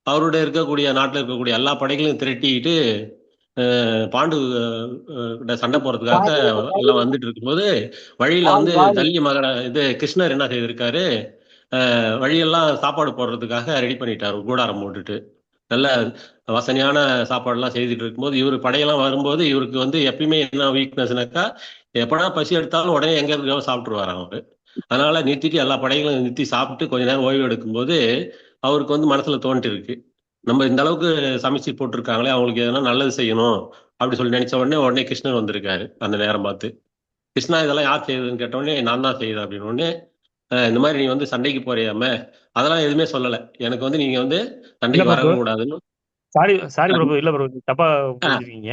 அவருடைய இருக்கக்கூடிய நாட்டில் இருக்கக்கூடிய எல்லா படைகளையும் திரட்டிக்கிட்டு பாண்டு கிட்ட சண்டை போறதுக்காக எல்லாம் வந்துட்டு இருக்கும்போது வழியில வந்து தள்ளி கிருஷ்ணர் என்ன செய்திருக்காரு, வழியெல்லாம் சாப்பாடு போடுறதுக்காக ரெடி பண்ணிட்டாரு, கூடாரம் போட்டுட்டு நல்ல வசதியான சாப்பாடுலாம் செய்துட்டு இருக்கும்போது இவரு படையெல்லாம் வரும்போது இவருக்கு வந்து எப்பயுமே என்ன வீக்னஸ்னாக்கா, எப்படா பசி எடுத்தாலும் உடனே எங்க இருக்காம சாப்பிட்டுருவாரு அவரு. அதனால நிறுத்திட்டு எல்லா படைகளும் நிறுத்தி சாப்பிட்டு கொஞ்ச நேரம் ஓய்வு எடுக்கும்போது அவருக்கு வந்து மனசுல தோன்ட்டு இருக்கு, நம்ம இந்த அளவுக்கு சமைச்சு போட்டிருக்காங்களே, அவங்களுக்கு எதனா நல்லது செய்யணும் அப்படி சொல்லி நினைச்ச உடனே கிருஷ்ணர் வந்திருக்காரு. அந்த நேரம் பார்த்து கிருஷ்ணா இதெல்லாம் யார் செய்யுதுன்னு கேட்ட உடனே நான் தான் செய்யுது அப்படின்னு உடனே, இந்த மாதிரி நீ வந்து சண்டைக்கு போறியாம அதெல்லாம் எதுவுமே சொல்லல, எனக்கு வந்து நீங்க வந்து சண்டைக்கு வரக்கூடாதுன்னு. சாரி பிரபு, இல்ல பிரபு, தப்பா புரிஞ்சுக்கீங்க.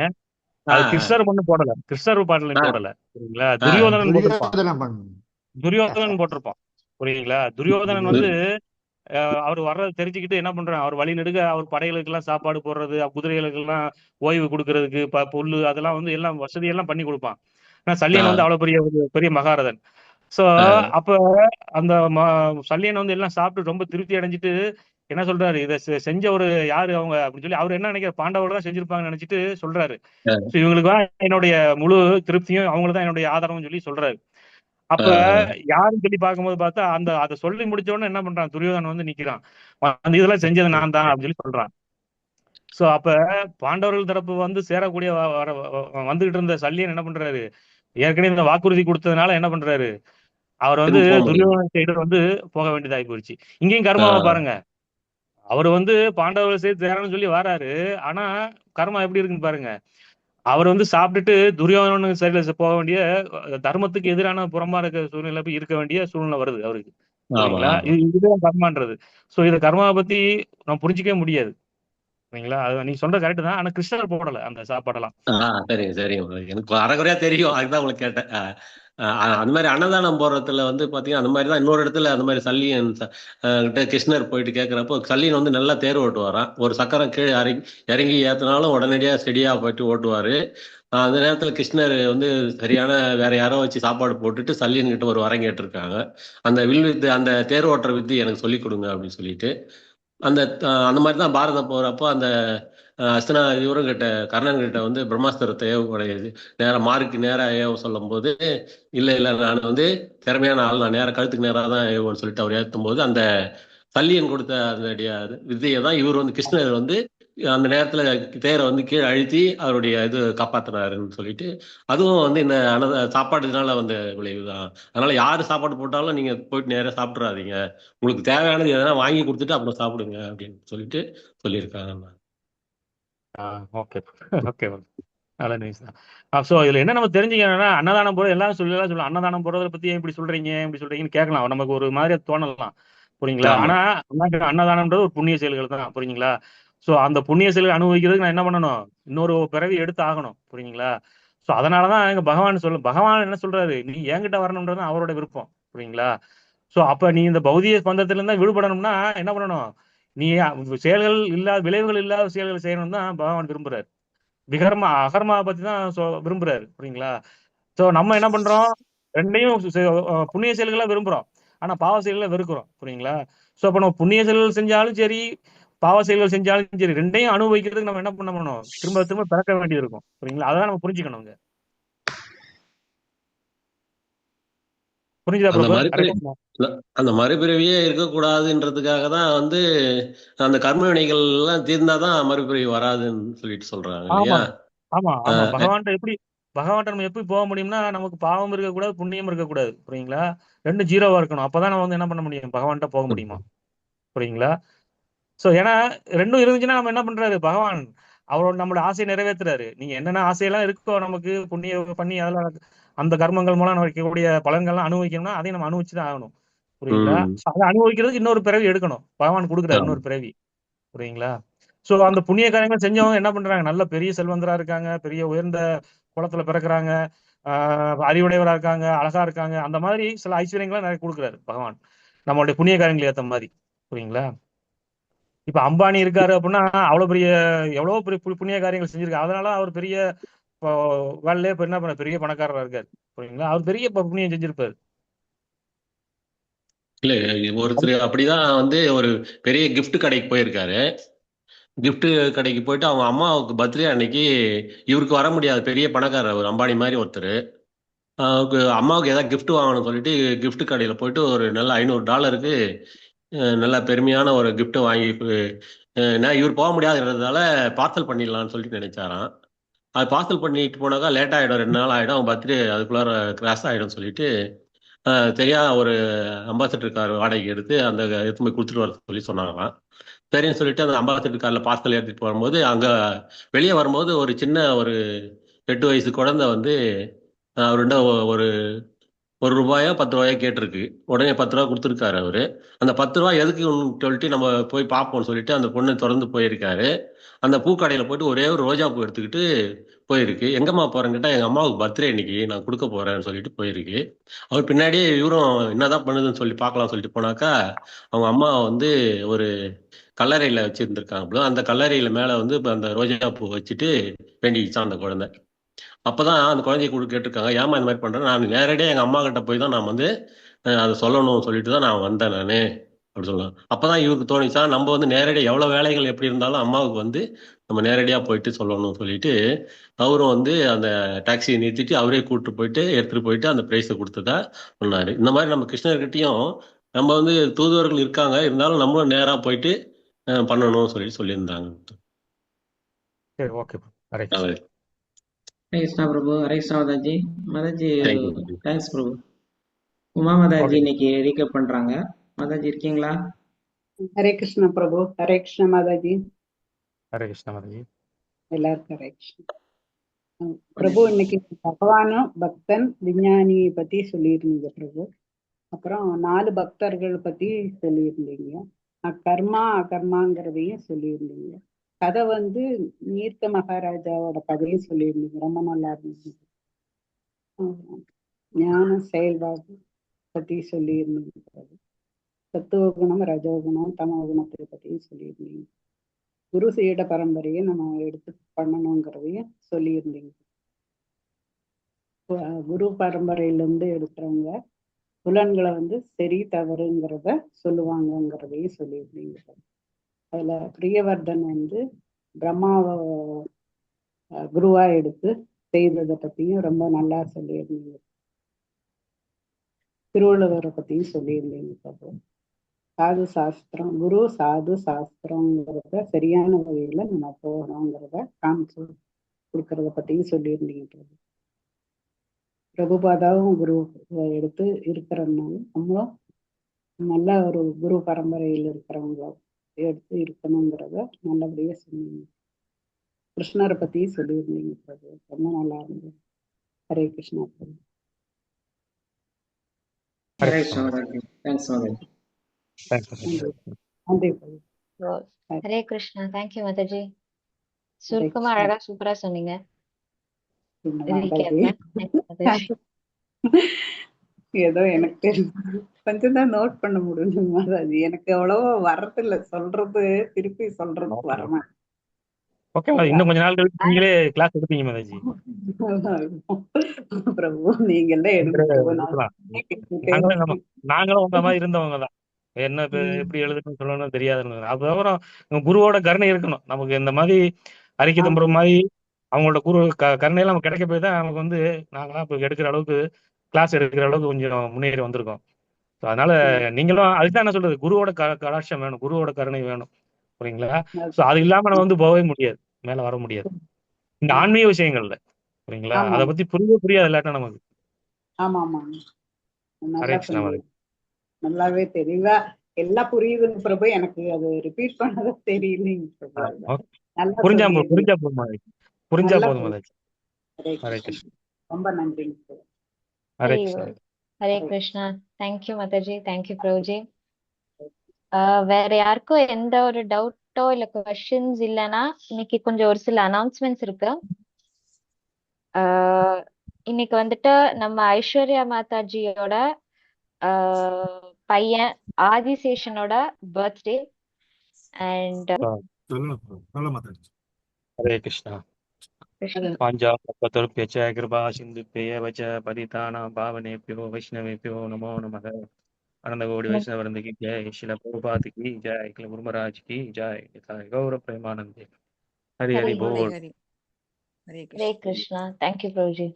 அது கிருஷ்ணர் மட்டும் போடல, கிருஷ்ணர் பாடல போடல. சரிங்களா? துரியோதனன் போட்டிருப்பான். புரியுங்களா? துரியோதனன் வந்து அவர் வர்றது தெரிஞ்சுக்கிட்டு என்ன பண்றான், அவர் வழி நெடுக அவர் படைகளுக்கு எல்லாம் சாப்பாடு போடுறது, குதிரைகளுக்கு எல்லாம் ஓய்வு கொடுக்கறதுக்கு புல்லு அதெல்லாம் வந்து எல்லாம் வசதியெல்லாம் பண்ணி கொடுப்பான். ஆனா சல்லியன் வந்து அவ்வளவு பெரிய மகாரதன். சோ அப்ப அந்த சல்லியன் வந்து எல்லாம் சாப்பிட்டு ரொம்ப திருப்தி அடைஞ்சிட்டு என்ன சொல்றாரு, இதை செஞ்ச ஒரு யாரு அவங்க அப்படின்னு சொல்லி அவர் என்ன நினைக்கிற, பாண்டவர்கள் தான் செஞ்சிருப்பாங்கன்னு நினைச்சிட்டு சொல்றாரு. இவங்களுக்கு தான் என்னுடைய முழு திருப்தியும், அவங்களுக்கு தான் என்னுடைய ஆதாரம்னு சொல்லி சொல்றாரு. அப்ப யாருன்னு சொல்லி பார்க்கும்போது பார்த்தா அதை சொல்லி முடிச்ச உடனே என்ன பண்றான், துரியோதனன் வந்து நிக்கிறான், அந்த இதெல்லாம் செஞ்சது நான் தான் அப்படின்னு சொல்லி சொல்றான். சோ அப்ப பாண்டவர்கள் தரப்பு வந்து சேரக்கூடிய வந்துகிட்டு இருந்த சல்லியன் என்ன பண்றாரு, ஏற்கனவே இந்த வாக்குறுதி கொடுத்ததுனால என்ன பண்றாரு, அவர் வந்து திரும்ப போக முடியும். துரியோதன சைடு வந்து போக வேண்டியதாகி போயிடுச்சு. இங்கேயும் கர்மாவை பாருங்க, அவர் வந்து பாண்டவர்கள் சேர்த்து தேரணும்னு சொல்லி வராரு. ஆனா கர்மா எப்படி இருக்குன்னு பாருங்க. அவர் வந்து சாப்பிட்டுட்டு துரியோதனன் சைடுல போக வேண்டிய தர்மத்துக்கு எதிரான புறம்பா இருக்க சூழ்நிலை போய் இருக்க வேண்டிய சூழ்நிலை வருது அவருக்கு. ஆமா சரிங்களா? ஆமா இதுதான் கர்மான்றது. சோ இத கர்மாவை பத்தி நம்ம புரிஞ்சிக்கவே முடியாது. சரிங்களா? அது நீங்க சொல்றது கரெக்ட் தான். ஆனா கிருஷ்ணர் போடல அந்த சாப்பாடெல்லாம். சரிங்க சரிங்க எனக்கு அரைகுறையா தெரியும், அதுதான் உங்களுக்கு கேட்டேன். அந்த மாதிரி அன்னதானம் போடுறதுல வந்து பாத்தீங்கன்னா அந்த மாதிரி தான் இன்னொரு இடத்துல அந்த மாதிரி சல்லியன் கிட்ட கிருஷ்ணர் போயிட்டு கேட்கிறப்போ சல்லியன் வந்து நல்லா தேர் ஓட்டுவாராம். ஒரு சக்கரம் கீழே இறங்கி ஏத்தினாலும் உடனடியா ஸ்டெடியா போயிட்டு ஓட்டுவாரு. அந்த நேரத்துல கிருஷ்ணர் வந்து சரியான வேற யாரோ வச்சு சாப்பாடு போட்டுட்டு சல்லியன் கிட்ட ஒரு வரம் கேட்டிருக்காங்க. அந்த வில் வித்து அந்த தேர் ஓட்டுற வித்து எனக்கு சொல்லி கொடுங்க அப்படின்னு சொல்லிட்டு அந்த அந்த மாதிரி தான் பாரதம் போறப்போ அந்த அஸ்தனா இவரும் கிட்ட கர்ணன் கிட்ட வந்து பிரம்மாஸ்திரத்தை ஏவக்கூடியது நேரம் மாருக்கு நேரா ஏவ சொல்லும் போது இல்ல நான் வந்து திறமையான ஆள், நான் நேரம் கழுத்துக்கு நேராக தான் ஏவுன்னு சொல்லிட்டு அவர் ஏற்றும் போது அந்த சல்லியன் கொடுத்த அந்த வித்தையை தான் இவர் வந்து கிருஷ்ணர் வந்து அந்த நேரத்துல தேரை வந்து கீழே அழுத்தி அவருடைய இது காப்பாத்தினாருன்னு சொல்லிட்டு அதுவும் வந்து இந்த சாப்பாடுனால வந்த விளைவு தான். அதனால யாரு சாப்பாடு போட்டாலும் நீங்க போயிட்டு நேரா சாப்பிட்றாதீங்க, உங்களுக்கு தேவையானது எதனா வாங்கி கொடுத்துட்டு அப்புறம் சாப்பிடுங்க அப்படின்னு சொல்லிட்டு சொல்லியிருக்காங்க. ஓகே ஓகே நல்ல நியூஸ் தான். ஸோ இதுல என்ன நம்ம தெரிஞ்சுக்கணும்னா அன்னதானம் போறது எல்லாரும் சொல்லலாம் அன்னதானம் போறதை பத்தி ஏன் இப்படி சொல்றீங்கன்னு கேட்கலாம், நமக்கு ஒரு மாதிரியா தோணலாம். புரியுங்களா? ஆமா ஆனா அன்னதானம்ன்றது ஒரு புண்ணிய செயல்கள் தான். புரியுங்களா? ஸோ அந்த புண்ணிய செயல்கள் அனுபவிக்கிறதுக்கு நான் என்ன பண்ணணும், இன்னொரு பிறவி எடுத்து ஆகணும். புரியுங்களா? ஸோ அதனாலதான் எங்க பகவான் என்ன சொல்றாரு, நீ என்கிட்ட வரணும்ன்றது அவரோட விருப்பம். புரியுங்களா? ஸோ அப்ப நீ இந்த பௌதிக பந்தத்துல இருந்தா விடுபடணும்னா என்ன பண்ணணும், நீ செயல்கள் இல்லாத விளைவுகள் இல்லாத செயல்கள் செய்யணும் தான் பகவான் விரும்புறாரு. அகர்மா பத்தி தான் விரும்புறாரு. புரியுங்களா? சோ நம்ம என்ன பண்றோம், ரெண்டையும் புண்ணிய செயல்களை விரும்புறோம், ஆனா பாவ செயல்களை வெறுக்கிறோம். புரியுங்களா? சோ அப்ப நம்ம புண்ணிய செயல்கள் செஞ்சாலும் சரி, பாவ செயல்கள் செஞ்சாலும் சரி, ரெண்டையும் அனுபவிக்கிறதுக்கு நம்ம என்ன பண்ணணும், திரும்ப திரும்ப பிறக்க வேண்டியது இருக்கும். புரியுங்களா? அதான் நம்ம புரிஞ்சுக்கணுங்க. புரிஞ்சுதா பிரபு? அந்த மறுபிறவியே இருக்கக்கூடாதுன்றதுக்காக தான் வந்து அந்த கர்ம வினைகள் எல்லாம் தீர்ந்தாதான் மறுபிறவி வராதுன்னு சொல்லிட்டு சொல்றாங்க இல்லையா? ஆமா ஆமா பகவான்கிட்ட நம்ம எப்படி போக முடியும்னா, நமக்கு பாவம் இருக்கக்கூடாது, புண்ணியம் இருக்கக்கூடாது. புரியுங்களா? ரெண்டும் ஜீரோவா இருக்கணும். அப்பதான் நம்ம வந்து என்ன பண்ண முடியும், பகவான்கிட்ட போக முடியுமா? புரியுங்களா? சோ ஏன்னா ரெண்டும் இருந்துச்சுன்னா நம்ம என்ன பண்றாரு பகவான், அவரோட நம்மளோட ஆசையை நிறைவேற்றுறாரு. நீங்க என்னென்ன ஆசையெல்லாம் இருக்கோ நமக்கு புண்ணியம் பண்ணி அதெல்லாம் அந்த கர்மங்கள் மூலம் நம்ம வைக்கக்கூடிய பலன்கள்லாம் அனுபவிக்கணும்னா அதையும் நம்ம அனுபவிச்சுதான் ஆகணும். புரியுங்களா? அதை அனுபவிக்கிறதுக்கு இன்னொரு பிறவி எடுக்கணும், பகவான் கொடுக்குறாரு இன்னொரு பிறவி. புரியுங்களா? சோ அந்த புண்ணிய காரியங்கள் செஞ்சவங்க என்ன பண்றாங்க, நல்ல பெரிய செல்வந்தரா இருக்காங்க, பெரிய உயர்ந்த குளத்துல பிறக்கிறாங்க, அறிவுடையவரா இருக்காங்க, அழகா இருக்காங்க. அந்த மாதிரி சில ஐஸ்வர்யங்களை நிறைய கொடுக்குறாரு பகவான் நம்மளுடைய புண்ணிய காரியங்கள் ஏத்த மாதிரி. புரியுங்களா? இப்ப அம்பானி இருக்காரு அப்படின்னா எவ்வளவு பெரிய புண்ணிய காரியங்கள் செஞ்சிருக்காரு, அதனால அவர் பெரிய வேலையிலே என்ன பண்ண பெரிய பணக்காரரா இருக்காரு. புரியுங்களா? அவர் பெரிய புண்ணியம் செஞ்சிருப்பாரு. இல்ல ஒருத்தர் அப்படிதான் வந்து ஒரு பெரிய கிஃப்ட் கடைக்கு போயிருக்காரு. கிஃப்ட் கடைக்கு போயிட்டு அவங்க அம்மாவுக்கு பர்த்டே அன்னைக்கு இவருக்கு வர முடியாது, பெரிய பணக்காரர் ஒரு அம்பானி மாதிரி ஒருத்தர். அம்மாவுக்கு ஏதாவது கிஃப்ட் வாங்கணும்னு சொல்லிட்டு கிஃப்ட் கடையில் போயிட்டு ஒரு நல்ல $500 நல்ல பெருமையான ஒரு கிஃப்ட் வாங்கி நான் இவர் போக முடியாதுன்றதால பார்சல் பண்ணிடலாம்னு சொல்லிட்டு நினைச்சாராம். அது பார்சல் பண்ணிட்டு போனாக்கா லேட் ஆகிடும், 2 நாள் ஆகிடும், அவங்க பர்த்டே அதுக்குள்ளார கிராஸ் ஆகிடும் சொல்லிட்டு தெரியாத ஒரு அம்பாசிடர் கார் வாடகைக்கு எடுத்து அந்த எடுத்து போய் கொடுத்துட்டு வர சொல்லி சொன்னாங்களாம். சரின்னு சொல்லிட்டு அந்த அம்பாசிடர் காரில் பார்சல் ஏற்றிட்டு வரும்போது அங்கே வெளியே வரும்போது ஒரு சின்ன ஒரு 8 வயசு குழந்தை வந்து அவர்கிட்ட ஒரு ₹1 10 கேட்டிருக்கு. உடனே 10 ரூபா கொடுத்துருக்காரு அவரு. அந்த 10 ரூபா எதுக்குன்னு சொல்லிட்டு நம்ம போய் பார்ப்போம்னு சொல்லிட்டு அந்த பொண்ணு திறந்து போயிருக்காரு. அந்த பூக்கடையில் போயிட்டு ஒரே ஒரு ரோஜா பூ எடுத்துக்கிட்டு போயிருக்கு. எங்கம்மா போறேன்னு கேட்டா எங்க அம்மாவுக்கு பர்த்டே இன்னைக்கு, நான் கொடுக்க போறேன்னு சொல்லிட்டு போயிருக்கு. அவர் பின்னாடியே இவரும் என்னதான் பண்ணுதுன்னு சொல்லி பார்க்கலாம் சொல்லிட்டு போனாக்கா அவங்க அம்மா வந்து ஒரு கல்லறையில வச்சிருந்துருக்காங்க. அந்த கல்லறையில மேல வந்து அந்த ரோஜா பூ வச்சுட்டு வேண்டிக்கிச்சான் அந்த குழந்தை. அப்பதான் அந்த குழந்தைய கூட கேட்டிருக்காங்க, ஏமா இந்த மாதிரி பண்றேன், நான் நேரடியாக எங்க அம்மா கிட்ட போய் தான் நான் வந்து அதை சொல்லணும்னு சொல்லிட்டு தான் நான் வந்தேன் நானு அப்படி சொல்லலாம். அப்பதான் இவருக்கு தோணிச்சா நம்ம வந்து நேரடியாக எவ்வளவு வேலைகள் எப்படி இருந்தாலும் அம்மாவுக்கு வந்து நம்ம நேரடியா போயிட்டு சொல்லணும்னு சொல்லிட்டு அவரும் வந்து அந்த டாக்ஸியை நிறுத்திட்டு அவரே கூப்பிட்டு போயிட்டு எடுத்துட்டு போயிட்டு அந்த பிரைஸை கொடுத்ததா சொன்னாரு. இந்த மாதிரி நம்ம கிருஷ்ணர்கிட்டையும் நம்ம வந்து தூதுவர்கள் இருக்காங்க, இருந்தாலும் நம்மளும் நேரா போயிட்டு பண்ணணும்னு சொல்லியிருந்தாங்க. சரி, ஓகே. ஹரே கிருஷ்ணா பிரபு. ஹரே கிருஷ்ணா மாதாஜி. மாதாஜி தேங்க்யூ. தேங்க்ஸ் பிரபு. உமா மாதாஜி ஓகே இன்னைக்கு ரீகப் பண்றாங்க. மாதாஜி இருக்கீங்களா? ஹரே கிருஷ்ணா பிரபு. ஹரே கிருஷ்ணா மாதாஜி. ஹரே கிருஷ்ணா மாதாஜி. எல்லாருக்கும் ஹரே கிருஷ்ணா. பிரபு இன்னைக்கு பகவானும் பக்தன் விஞ்ஞானியை பத்தி சொல்லியிருந்தீங்க பிரபு. அப்புறம் 4 பக்தர்கள் பத்தி சொல்லியிருந்தீங்க. கர்மா அகர்மாங்கிறதையும் சொல்லியிருந்தீங்க. கதை வந்து நீர்க்க மகாராஜாவோட கதையும் சொல்லியிருந்தீங்க. ரொம்ப நல்லா இருந்தது. ஞான செயல்பாடு பத்தி சொல்லியிருந்தீங்க பிரபு. சத்துவகுணம் ரஜோகுணம் தமோகுணத்தை பத்தியும் சொல்லியிருந்தீங்க. குரு சீட பரம்பரையை நம்ம எடுத்து பண்ணணுங்கிறதையும் சொல்லியிருந்தீங்க. குரு பரம்பரையிலிருந்து எடுக்கிறவங்க புலன்களை வந்து சரி தவறுங்கிறத சொல்லுவாங்கங்கிறதையும் சொல்லியிருந்தீங்க. அதுல பிரியவர்தன் வந்து பிரம்மாவை குருவா எடுத்து செய்ததை பத்தியும் ரொம்ப நல்லா சொல்லியிருந்தீங்க. திருவள்ளுவரை பத்தியும் சொல்லியிருந்தீங்க. சாது சாஸ்திரம் குரு சாது சாஸ்திரங்கிறத சரியான வகையில நம்ம போகணுங்கிறத காமிச்சு கொடுக்கறத பத்தியும் சொல்லியிருந்தீங்க. பிரபுபாதாவும் குரு எடுத்து இருக்கிறதுனால நம்மளும் நல்ல ஒரு குரு பரம்பரையில் இருக்கிறவங்கள எடுத்து இருக்கணுங்கிறத நல்லபடியா சொன்னீங்க. கிருஷ்ணரை பத்தியும் சொல்லியிருந்தீங்க பிரபு. ரொம்ப நல்லா இருந்தது. ஹரே கிருஷ்ணா பிரபு. ஹரே கிருஷ்ணா மாதாஜி. தேங்க்ஸ் மாதாஜி. நன்றி பிரபு. ஹரே கிருஷ்ணா. தேங்க்யூ மாதாஜி. சுருக்கமா அழகா சூப்பரா சொன்னீங்க. ஏதோ எனக்கு தெரியும் கொஞ்சம் தான் நோட் பண்ண முடியும் மாதாஜி. எனக்கு அவ்வளவா வர்றதில்ல, சொல்றது திருப்பி சொல்றது வரமா. ஓகே இன்னும் கொஞ்ச நாள் கழிச்சு நீங்களே கிளாஸ் எடுப்பீங்க மாதாஜி. பிரபு நீங்க எல்லாம் எடுத்து நாங்களும் உங்க மாதிரி இருந்தவங்க தான். என்ன எப்படி எழுதுன்னு சொல்லணும்னு தெரியாது. அதுக்கப்புறம் குருவோட கருணை இருக்கணும் நமக்கு. இந்த மாதிரி அறிக்கை தம்புற மாதிரி அவங்களோட குரு கருணையெல்லாம் நமக்கு கிடைக்க போய் தான் நமக்கு வந்து நாங்களாம் இப்போ எடுக்கிற அளவுக்கு கிளாஸ் எடுக்கிற அளவுக்கு கொஞ்சம் முன்னேறி வந்திருக்கோம். அதனால நீங்களும் அதுதான் என்ன சொல்றது, குருவோட கடாட்சம் வேணும், குருவோட கருணை வேணும். புரியுங்களா? ஸோ அது இல்லாம நம்ம வந்து போகவே முடியாது, மேல வர முடியாது இந்த ஆன்மீக விஷயங்கள்ல. புரியுங்களா? அதை பத்தி புரியாது இல்லாட்டா நமக்கு. ஆமா ஆமா ஹரே கிருஷ்ணா. நல்லாவே தெளிவா எல்லாம் புரியுதுங்க பிரபு. எனக்கு அது ரிப்பீட் பண்ணது தெரியலைங்க பிரபு. புரிஞ்சா போதும் மாதாஜி. ஹரே கிருஷ்ணா. ரொம்ப நன்றிங்க பிரபு. ஹரே கிருஷ்ணா. ஹரே கிருஷ்ணா. தேங்க்யூ மாதாஜி. தேங்க்யூ பிரபுஜி. வேற யாருக்கும் எந்த ஒரு டவுட்டோ இல்ல கொஸ்டின்ஸ் இல்லைன்னா இன்னைக்கு கொஞ்சம் ஒரு சில அனௌன்ஸ்மெண்ட்ஸ் இருக்கு. இன்னைக்கு வந்துட்டு நம்ம ஐஸ்வர்யா மாதாஜியோட பையன் ஆதிசேஷனோட பர்த்டே. அண்ட் ஹரே கிருஷ்ணா. பாஞ்சாபத்ருப்யச்ச கிருபா சிந்துப்ய வச்ச பதிதானாம் பாவனேப்யோ வைஷ்ணவேப்யோ நமோ நமः. அனந்த கோடி வைஷ்ணவருந்த की जय, शिला प्रभुपाद की जय, कुल गुरु महाराज की जय, गौर प्रेमानंदे. हरि हरि बोल. Hare Krishna. Thank you Prabhu ji.